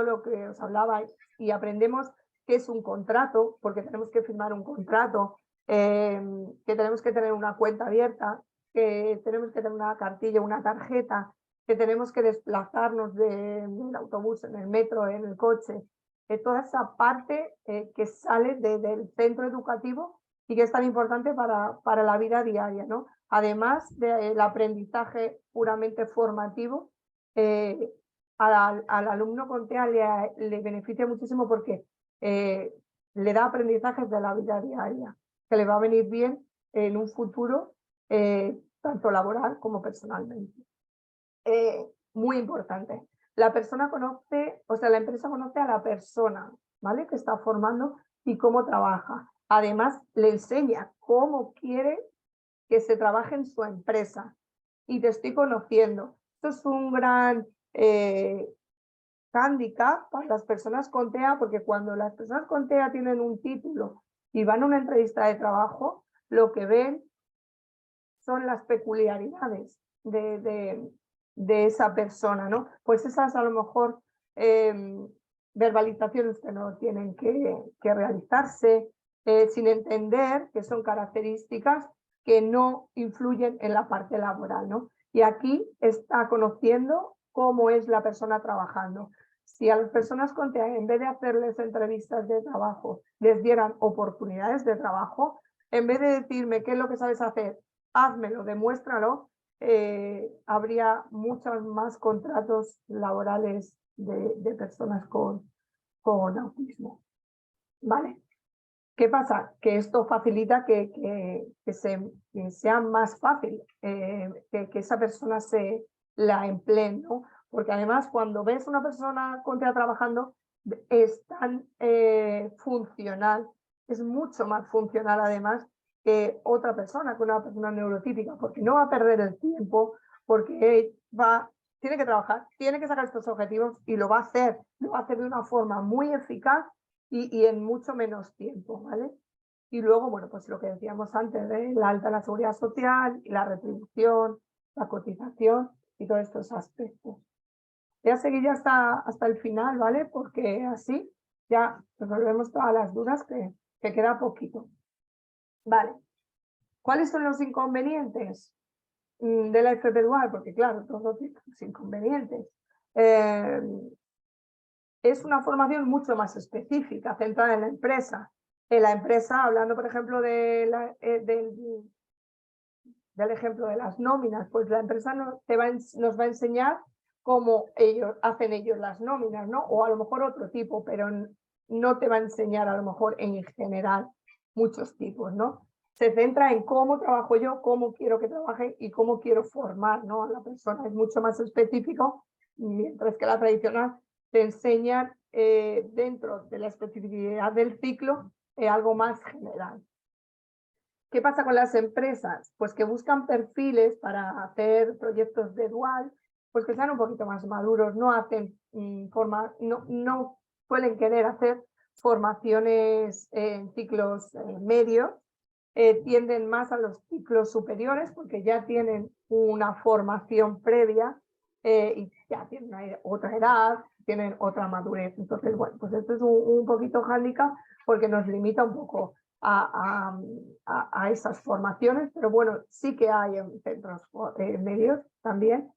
lo que os hablaba, y aprendemos qué es un contrato, porque tenemos que firmar un contrato, que tenemos que tener una cuenta abierta, que tenemos que tener una cartilla, una tarjeta, que tenemos que desplazarnos del autobús, en el metro, en el coche, toda esa parte que sale del centro educativo y que es tan importante para la vida diaria, ¿no? Además del aprendizaje puramente formativo, al alumno con TEA le beneficia muchísimo porque le da aprendizajes de la vida diaria, que le va a venir bien en un futuro, tanto laboral como personalmente. Muy importante. La persona conoce, o sea, la empresa conoce a la persona, ¿vale? Que está formando y cómo trabaja. Además, le enseña cómo quiere que se trabaje en su empresa. Y te estoy conociendo. Esto es un gran hándicap para las personas con TEA, porque cuando las personas con TEA tienen un título y van a una entrevista de trabajo, lo que ven son las peculiaridades de esa persona, ¿no? Pues esas a lo mejor verbalizaciones que no tienen que realizarse, sin entender que son características que no influyen en la parte laboral, ¿no? Y aquí está conociendo cómo es la persona trabajando. Si a las personas con TEA, en vez de hacerles entrevistas de trabajo, les dieran oportunidades de trabajo, en vez de decirme qué es lo que sabes hacer, házmelo, demuéstralo, habría muchos más contratos laborales de personas con autismo. ¿Vale? ¿Qué pasa? Que esto facilita que sea más fácil que esa persona se la emplee, ¿no? Porque además cuando ves una persona con TEA trabajando es tan funcional, es mucho más funcional además que otra persona, que una persona neurotípica, porque no va a perder el tiempo, porque tiene que trabajar, tiene que sacar estos objetivos y lo va a hacer de una forma muy eficaz y en mucho menos tiempo, ¿vale? Y luego, bueno, pues lo que decíamos antes de la alta en la seguridad social, y la retribución, la cotización y todos estos aspectos. Voy a seguir ya hasta el final, ¿vale? Porque así ya resolvemos todas las dudas que queda poquito. Vale. ¿Cuáles son los inconvenientes? de la FP Dual, porque claro, todo tiene sus inconvenientes. Es una formación mucho más específica, centrada en la empresa. En la empresa, hablando por ejemplo del ejemplo de las nóminas, pues la empresa nos va a enseñar cómo hacen ellos las nóminas, ¿no? O a lo mejor otro tipo, pero no te va a enseñar a lo mejor en general muchos tipos, ¿no? Se centra en cómo trabajo yo, cómo quiero que trabaje y cómo quiero formar, ¿no? A la persona. Es mucho más específico, mientras que la tradicional te enseñan dentro de la especificidad del ciclo algo más general. ¿Qué pasa con las empresas? Pues que buscan perfiles para hacer proyectos de dual, pues que sean un poquito más maduros, no hacen no suelen querer hacer formaciones en ciclos medios, tienden más a los ciclos superiores porque ya tienen una formación previa y ya tienen otra edad, tienen otra madurez. Entonces, bueno, pues esto es un poquito hándicap porque nos limita un poco a esas formaciones, pero bueno, sí que hay en centros medios también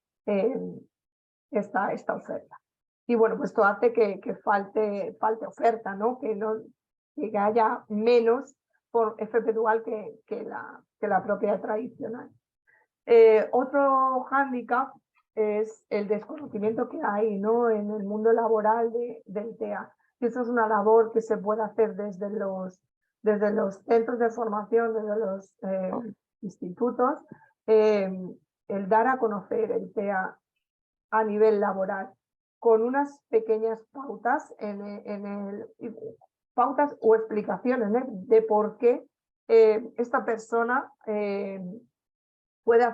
esta oferta. Y bueno, pues esto hace que falte oferta, ¿no? Que haya menos por FP Dual que la propia tradicional. Otro hándicap es el desconocimiento que hay, ¿no? En el mundo laboral del TEA. Y eso es una labor que se puede hacer desde los centros de formación, desde los institutos, el dar a conocer el TEA a nivel laboral con unas pequeñas pautas pautas o explicaciones, ¿no? De por qué esta persona puede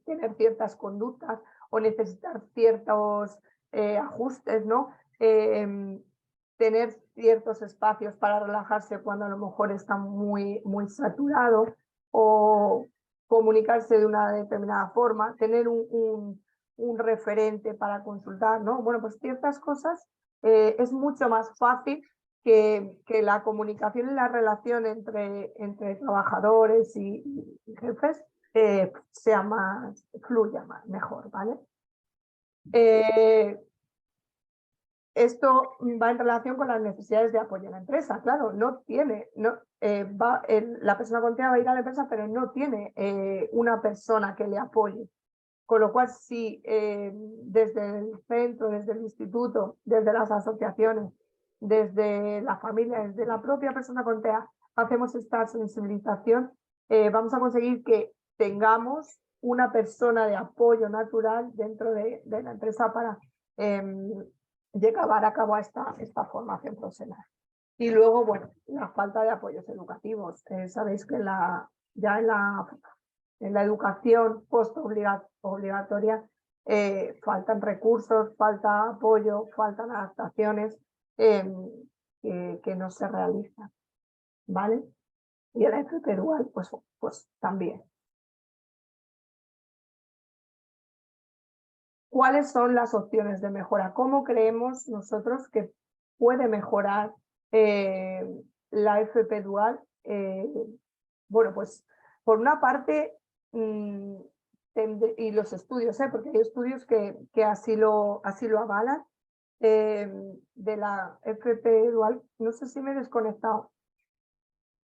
tener ciertas conductas o necesitar ciertos ajustes, ¿no? Tener ciertos espacios para relajarse cuando a lo mejor está muy saturado o comunicarse de una determinada forma, tener un referente para consultar, ¿no? Bueno, pues ciertas cosas es mucho más fácil que la comunicación y la relación entre trabajadores y jefes fluya mejor, ¿vale? Esto va en relación con las necesidades de apoyo en la empresa. Claro, la persona con TEA va a ir a la empresa, pero no tiene una persona que le apoye. Con lo cual, si desde el centro, desde el instituto, desde las asociaciones, desde la familia, desde la propia persona con TEA, hacemos esta sensibilización, vamos a conseguir que tengamos una persona de apoyo natural dentro de la empresa para llevar a cabo esta formación profesional. Y luego, bueno, la falta de apoyos educativos. Sabéis que ya en la educación post-obligatoria faltan recursos, falta apoyo, faltan adaptaciones que no se realizan, ¿vale? Y el FP Dual, pues también. ¿Cuáles son las opciones de mejora? ¿Cómo creemos nosotros que puede mejorar la FP Dual? Bueno, pues por una parte, y los estudios, porque hay estudios que así lo avalan, de la FP Dual. No sé si me he desconectado.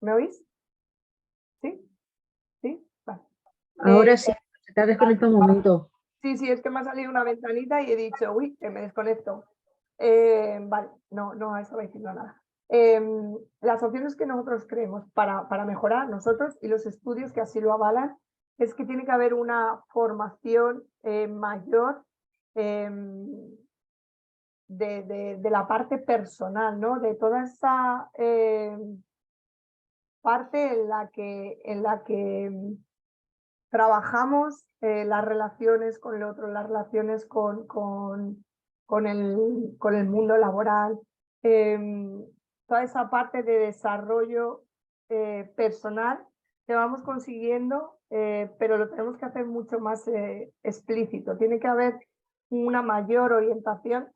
¿Me oís? ¿Sí? ¿Sí? Vale. Ahora sí, se te ha desconectado un momento. Sí, es que me ha salido una ventanita y he dicho, uy, que me desconecto. Vale, no estaba diciendo nada. Las opciones que nosotros creemos para mejorar nosotros y los estudios que así lo avalan es que tiene que haber una formación mayor de la parte personal, ¿no? De toda esa parte en la que trabajamos las relaciones con el otro, las relaciones con el mundo laboral, toda esa parte de desarrollo personal que vamos consiguiendo, pero lo tenemos que hacer mucho más explícito. Tiene que haber una mayor orientación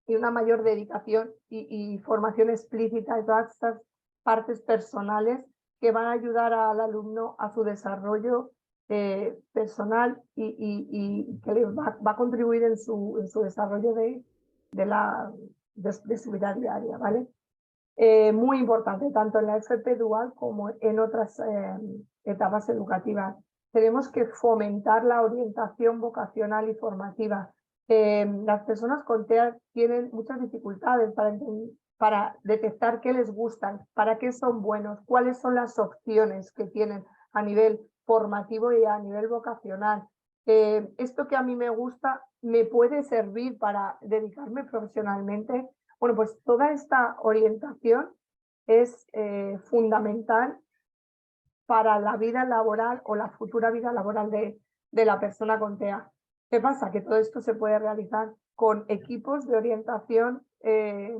y una mayor dedicación y formación explícita de todas estas partes personales que van a ayudar al alumno a su desarrollo personal y que le va a contribuir en su desarrollo de su vida diaria, ¿vale? Muy importante, tanto en la FP Dual como en otras etapas educativas. Tenemos que fomentar la orientación vocacional y formativa. Las personas con TEA tienen muchas dificultades para detectar qué les gustan, para qué son buenos, cuáles son las opciones que tienen a nivel formativo y a nivel vocacional. Esto que a mí me gusta me puede servir para dedicarme profesionalmente. Bueno, pues toda esta orientación es fundamental para la vida laboral o la futura vida laboral de la persona con TEA. ¿Qué pasa? Que todo esto se puede realizar con equipos de orientación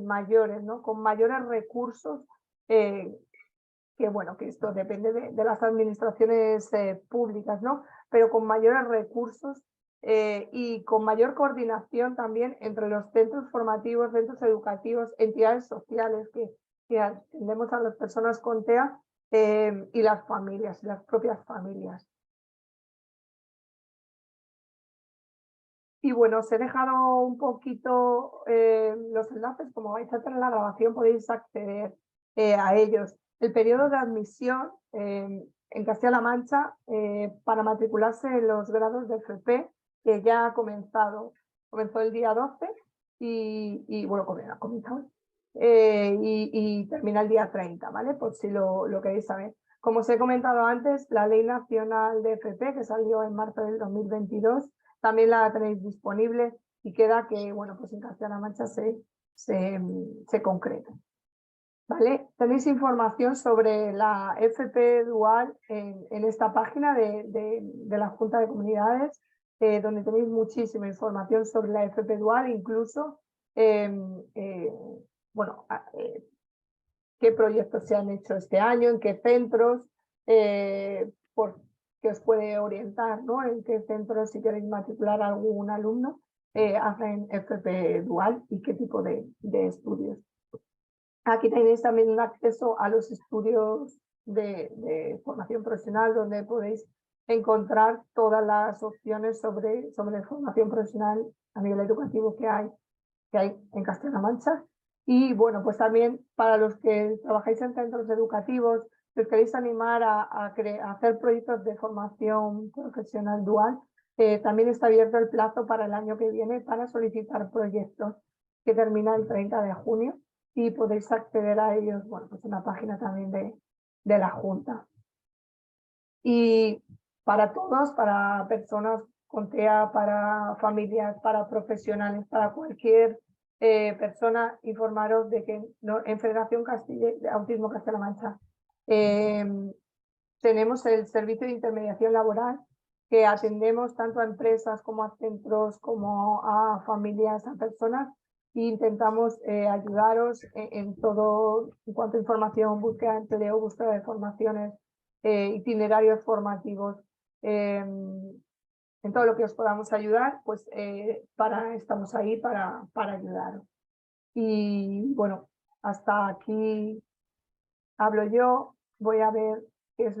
mayores, ¿no? Con mayores recursos, que bueno, que esto depende de las administraciones públicas, ¿no? Pero con mayores recursos y con mayor coordinación también entre los centros formativos, centros educativos, entidades sociales que atendemos a las personas con TEA y las familias, las propias familias. Y bueno, os he dejado un poquito los enlaces, como vais a tener la grabación podéis acceder a ellos. El periodo de admisión en Castilla-La Mancha para matricularse en los grados de FP, que ya ha comenzó el día 12 y bueno, ha comenzado y termina el día 30, ¿vale? Por si lo queréis saber. Como os he comentado antes, la Ley Nacional de FP, que salió en marzo del 2022, también la tenéis disponible y queda que, bueno, pues en Castilla-La Mancha se concreta. ¿Vale? Tenéis información sobre la FP Dual en esta página de la Junta de Comunidades, donde tenéis muchísima información sobre la FP Dual, incluso bueno, qué proyectos se han hecho este año, en qué centros, que os puede orientar, ¿no? En qué centros, si queréis matricular a algún alumno, hacen FP Dual y qué tipo de estudios. Aquí tenéis también un acceso a los estudios de formación profesional, donde podéis encontrar todas las opciones sobre formación profesional a nivel educativo que hay en Castilla-La Mancha. Y bueno, pues también para los que trabajáis en centros educativos, si os queréis animar a hacer proyectos de formación profesional dual, también está abierto el plazo para el año que viene para solicitar proyectos, que termina el 30 de junio y podéis acceder a ellos, bueno, pues en la página también de la Junta. Y para todos, para personas con TEA, para familias, para profesionales, para cualquier persona, informaros de que en Federación Autismo Castilla-La Mancha tenemos el servicio de intermediación laboral, que atendemos tanto a empresas como a centros, como a familias, a personas, e intentamos ayudaros en todo, en cuanto a información, búsqueda de empleo, búsqueda de formaciones, itinerarios formativos, en todo lo que os podamos ayudar, pues estamos ahí para ayudaros. Y bueno, hasta aquí hablo yo. Voy a ver qué es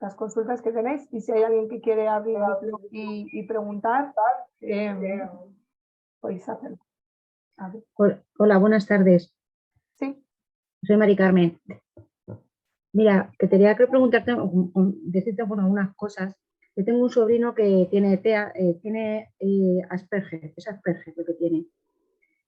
las consultas que tenéis, y si hay alguien que quiere abrir y preguntar, podéis hacerlo. Hola, buenas tardes. Sí. Soy Mari Carmen. Mira, que tenía que preguntarte, decirte bueno, unas cosas. Yo tengo un sobrino que tiene TEA, tiene Asperger, es Asperger lo que tiene.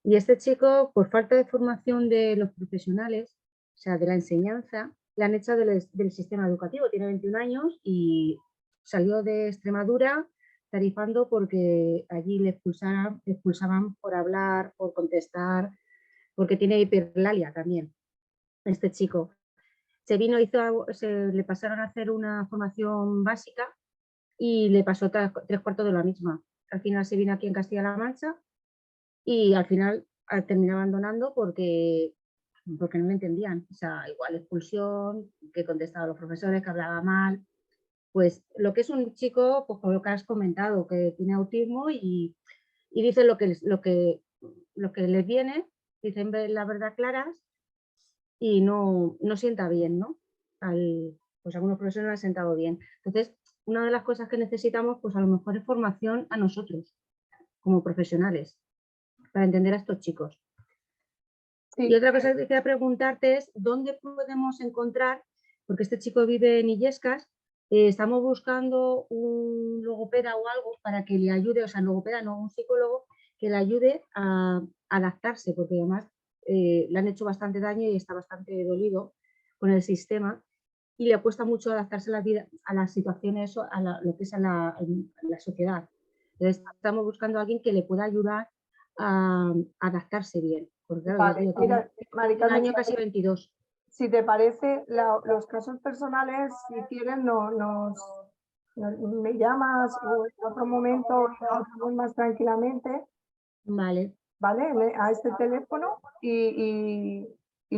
Y este chico, por falta de formación de los profesionales, o sea, de la enseñanza, le han echado del sistema educativo. Tiene 21 años y salió de Extremadura tarifando porque allí le expulsaban por hablar, por contestar, porque tiene hiperlalia también, este chico. Se vino, le pasaron a hacer una formación básica y le pasó 3/4 de la misma. Al final se vino aquí en Castilla-La Mancha y al final terminó abandonando porque no me entendían. O sea, igual expulsión, que contestaba a los profesores, que hablaba mal. Pues lo que es un chico, pues como lo que has comentado, que tiene autismo y dice lo que les viene, dicen la verdad claras y no sienta bien, ¿no? pues algunos profesores no han sentado bien. Entonces, una de las cosas que necesitamos, pues a lo mejor es formación a nosotros, como profesionales, para entender a estos chicos. Sí. Y otra cosa que quería preguntarte es, ¿dónde podemos encontrar, porque este chico vive en Illescas, estamos buscando un logopeda o algo para que le ayude, o sea, logopeda no, un psicólogo que le ayude a adaptarse, porque además le han hecho bastante daño y está bastante dolido con el sistema y le cuesta mucho adaptarse a la vida, a las situaciones, lo que es a la sociedad. Entonces, estamos buscando a alguien que le pueda ayudar a adaptarse bien. Porque claro, ya te Vale, digo, tiene mira, Mari un Carmen, año casi 22. si te parece, los casos personales, si quieren, me llamas o en otro momento hablamos más tranquilamente, Vale, ¿vale? A este teléfono y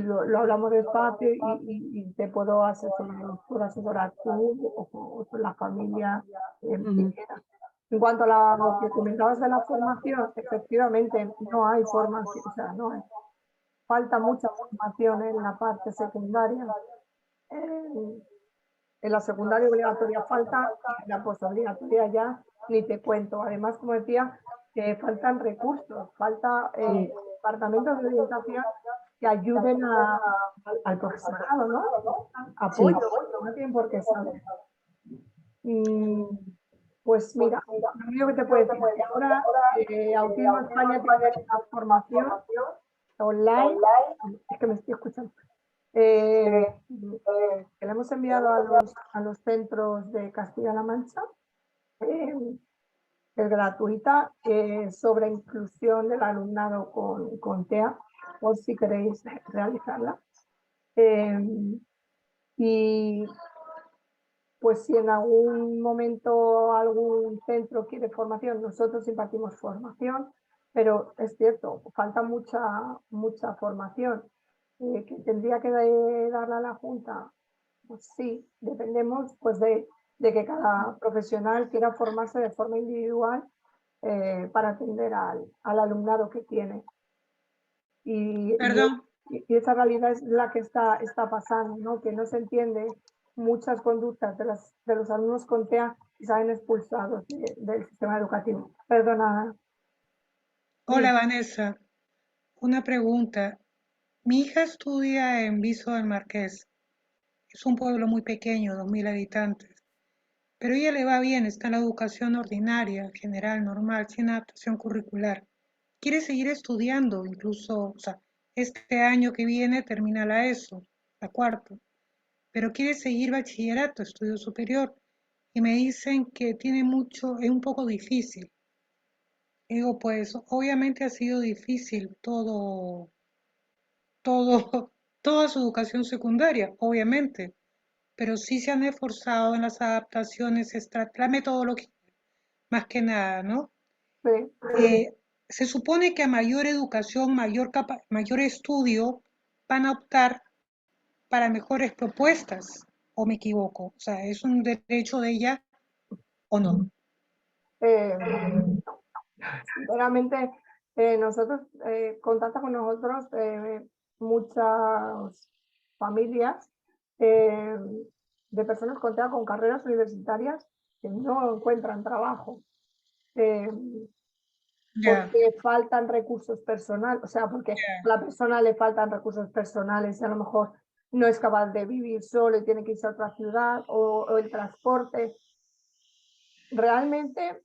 lo hablamos despacio y te puedo asesorar tú o la familia. Ujú. En cuanto a lo que comentabas de la formación, efectivamente no hay formación, o sea, no hay. Falta mucha formación en la parte secundaria. En, en la secundaria obligatoria falta y en la postobligatoria ya ni te cuento. Además, como decía, faltan recursos, falta Sí, departamentos de orientación que ayuden al profesorado, ¿no? sí. Apoyo, no tienen por qué saber. Pues mira, lo único que te puedo decir es que ahora Autismo España tiene una formación online, es que me estoy escuchando, que le hemos enviado a los centros de Castilla-La Mancha, es gratuita, sobre inclusión del alumnado con TEA, por si queréis realizarla. Y pues si en algún momento algún centro quiere formación, nosotros impartimos formación, pero es cierto, falta mucha formación. Que tendría que darle a la Junta, pues sí, dependemos pues de que cada profesional quiera formarse de forma individual para atender al alumnado que tiene. Y Perdón, esa realidad es la que está pasando, ¿no? Que no se entiende muchas conductas de los alumnos con TEA y salen expulsados del sistema educativo. Perdona. hola Vanessa, una pregunta. Mi hija estudia en Viso del Marqués. Es un pueblo muy pequeño, 2000 habitantes. Pero ella le va bien, está en la educación ordinaria, general, normal, sin adaptación curricular. Quiere seguir estudiando, incluso, o sea, este año que viene termina la ESO, la cuarta. Pero quiere seguir bachillerato, estudio superior. Y me dicen que tiene mucho, es un poco difícil. Digo, pues obviamente ha sido difícil toda su educación secundaria, obviamente, pero sí se han esforzado en las adaptaciones, la metodología, más que nada, ¿no? Sí. Se supone que a mayor educación, mayor estudio, van a optar para mejores propuestas, ¿o me equivoco? O sea, ¿es un derecho de ella o no? Eh, Sinceramente, nosotros contacta con nosotros muchas familias eh, de personas con TEA con carreras universitarias que no encuentran trabajo eh, Ya, porque faltan recursos personales, o sea, porque a la persona le faltan recursos personales y a lo mejor no es capaz de vivir solo y tiene que irse a otra ciudad o el transporte. Realmente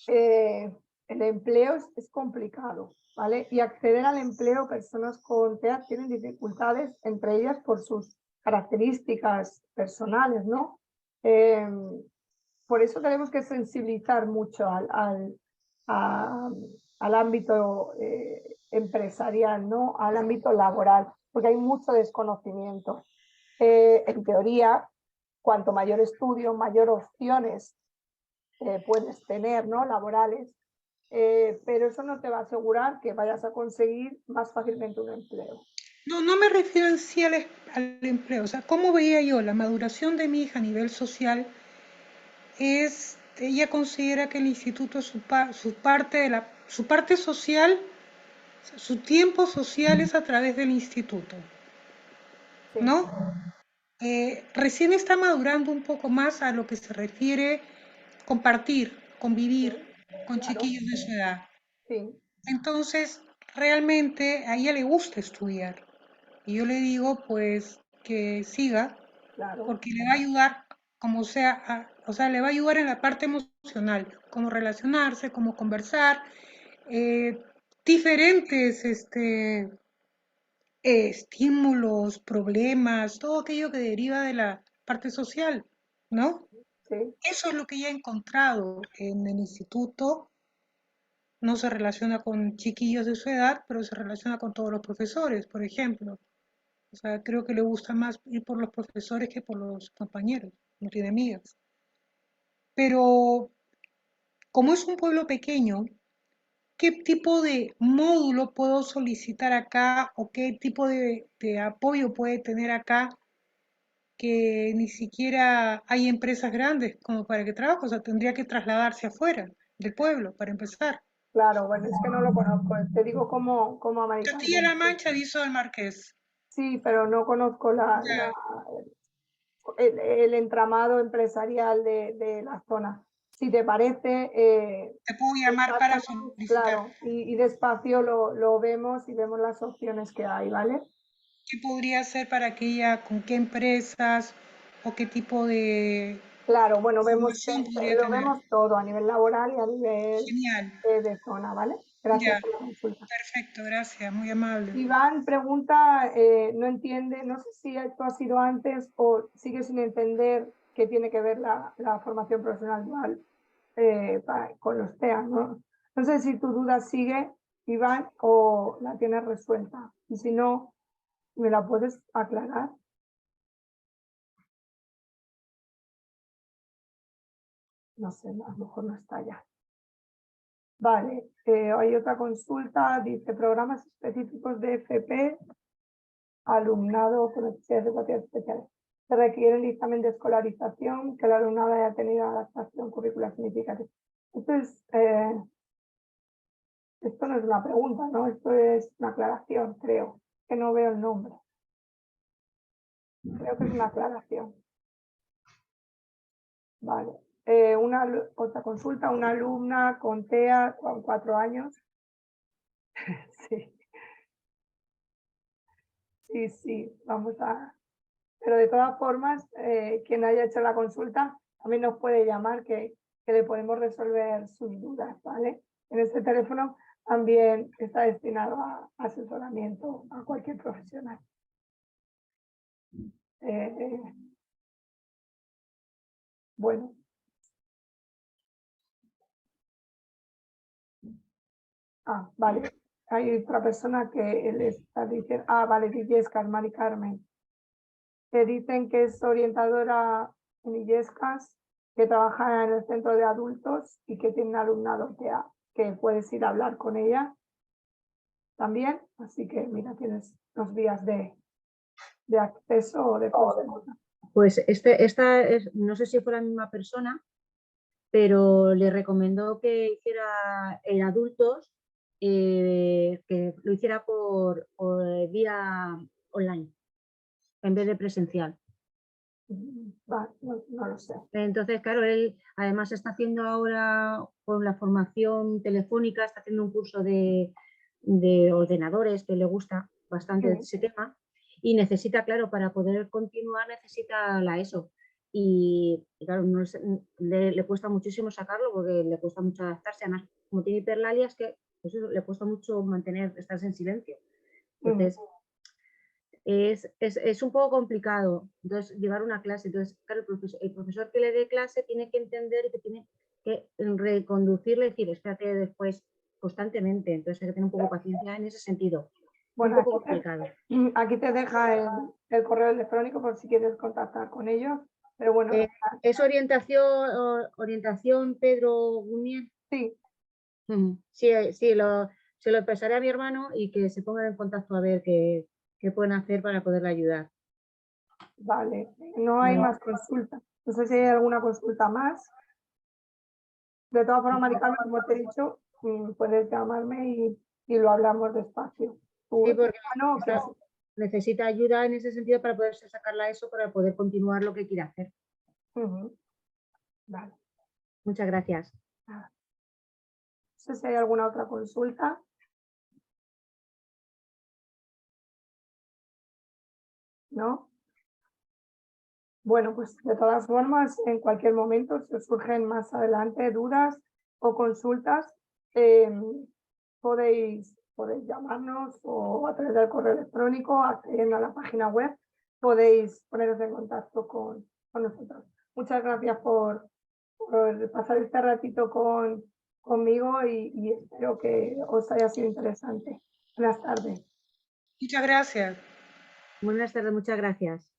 el empleo es complicado, ¿vale? Y acceder al empleo, personas con TEA tienen dificultades, entre ellas por sus características personales, ¿no? Por eso tenemos que sensibilizar mucho al ámbito empresarial, ¿no? Al ámbito laboral, porque hay mucho desconocimiento. En teoría, cuanto mayor estudio, mayor opciones puedes tener, ¿no? Laborales, pero eso no te va a asegurar que vayas a conseguir más fácilmente un empleo. no, no me refiero en sí al empleo, o sea, ¿cómo veía yo la maduración de mi hija a nivel social? Ella considera que el instituto, su parte social, su tiempo social es a través del instituto, Sí. ¿no? recién está madurando un poco más a lo que se refiere compartir, convivir con claro. chiquillos de su edad. Sí, Entonces, realmente a ella le gusta estudiar. Y yo le digo, pues, que siga, claro. porque le va a ayudar, como sea, o sea, le va a ayudar en la parte emocional, cómo relacionarse, cómo conversar, diferentes estímulos, problemas, todo aquello que deriva de la parte social, ¿no? Sí, Eso es lo que ya he encontrado en el instituto. No se relaciona con chiquillos de su edad, pero se relaciona con todos los profesores, por ejemplo. O sea, creo que le gusta más ir por los profesores que por los compañeros. No tiene amigas. Pero como es un pueblo pequeño, ¿qué tipo de módulo puedo solicitar acá o qué tipo de apoyo puede tener acá que ni siquiera hay empresas grandes como para que trabaje? O sea, tendría que trasladarse afuera del pueblo para empezar. claro, bueno, es que no lo conozco. Te digo como americano. Castilla-La Mancha, Viso del Marqués. Sí, pero no conozco Ya, el entramado empresarial de la zona. Si te parece, te puedo llamar para contáctanos, solicitar. claro, y despacio lo vemos y vemos las opciones que hay, ¿vale? ¿Qué podría hacer para que ella, con qué empresas o qué tipo de Claro, bueno, formación podría lo tener? vemos todo a nivel laboral y a nivel Genial. de zona, ¿vale? Gracias Ya, por la consulta. perfecto, gracias, muy amable. Iván pregunta, no entiende, no sé si esto ha sido antes o sigue sin entender qué tiene que ver la formación profesional dual con los TEA, ¿no? No sé si tu duda sigue, Iván, o la tienes resuelta. Y si no, ¿me la puedes aclarar? No sé, a lo mejor no está ya. Vale, hay otra consulta, dice programas específicos de FP, alumnado con necesidades educativas especiales. Se requiere el dictamen de escolarización, que el alumnado haya tenido adaptación curricular significativa. Esto no es una pregunta, ¿no? Esto es una aclaración, creo, que no veo el nombre. Creo que es una aclaración. Vale. Otra consulta, una alumna con TEA con 4 años. Sí, sí, vamos a... Pero de todas formas, quien haya hecho la consulta también nos puede llamar que le podemos resolver sus dudas, ¿vale? En este teléfono también está destinado a asesoramiento a cualquier profesional. Bueno. Vale. Hay otra persona que le está diciendo, vale, Illescas, Mari Carmen. Te dicen que es orientadora en Illescas, que trabaja en el centro de adultos y que tiene un alumnado que puedes ir a hablar con ella también. Así que, mira, tienes los días de acceso o de consulta. Pues no sé si fue la misma persona, pero le recomendó que hiciera en adultos, que lo hiciera por vía online, en vez de presencial. No lo sé. Entonces, claro, él además está haciendo ahora con la formación telefónica, está haciendo un curso de ordenadores, que le gusta bastante ese tema, y necesita, claro, para poder continuar necesita la ESO. Y claro, le cuesta muchísimo sacarlo porque le cuesta mucho adaptarse. Además, como tiene hiperlalia, es que pues eso, le cuesta mucho estarse en silencio. Entonces, es un poco complicado llevar una clase. Entonces, claro, el profesor que le dé clase tiene que entender y que tiene que reconducirle y decir, espérate después constantemente. Entonces, hay que tener un poco de paciencia en ese sentido. Bueno, un poco complicado. Aquí te deja el correo electrónico por si quieres contactar con ellos. Pero bueno, ¿es orientación Pedro Gumier? Sí. Sí, se lo expresaré a mi hermano y que se pongan en contacto a ver qué pueden hacer para poderle ayudar. Vale, no hay más consultas. No sé si hay alguna consulta más. De todas formas, Mari Carmen, como te he dicho, puedes llamarme y lo hablamos despacio. Sí, porque necesita ayuda en ese sentido para poderse sacarla eso, para poder continuar lo que quiere hacer. Ujú. Vale. Muchas gracias. No sé si hay alguna otra consulta. ¿No? Bueno, pues de todas formas, en cualquier momento, si os surgen más adelante dudas o consultas, podéis llamarnos o a través del correo electrónico, accediendo a la página web, podéis poneros en contacto con nosotros. Muchas gracias por pasar este ratito conmigo y espero que os haya sido interesante. Buenas tardes. Muchas gracias. Buenas tardes, muchas gracias.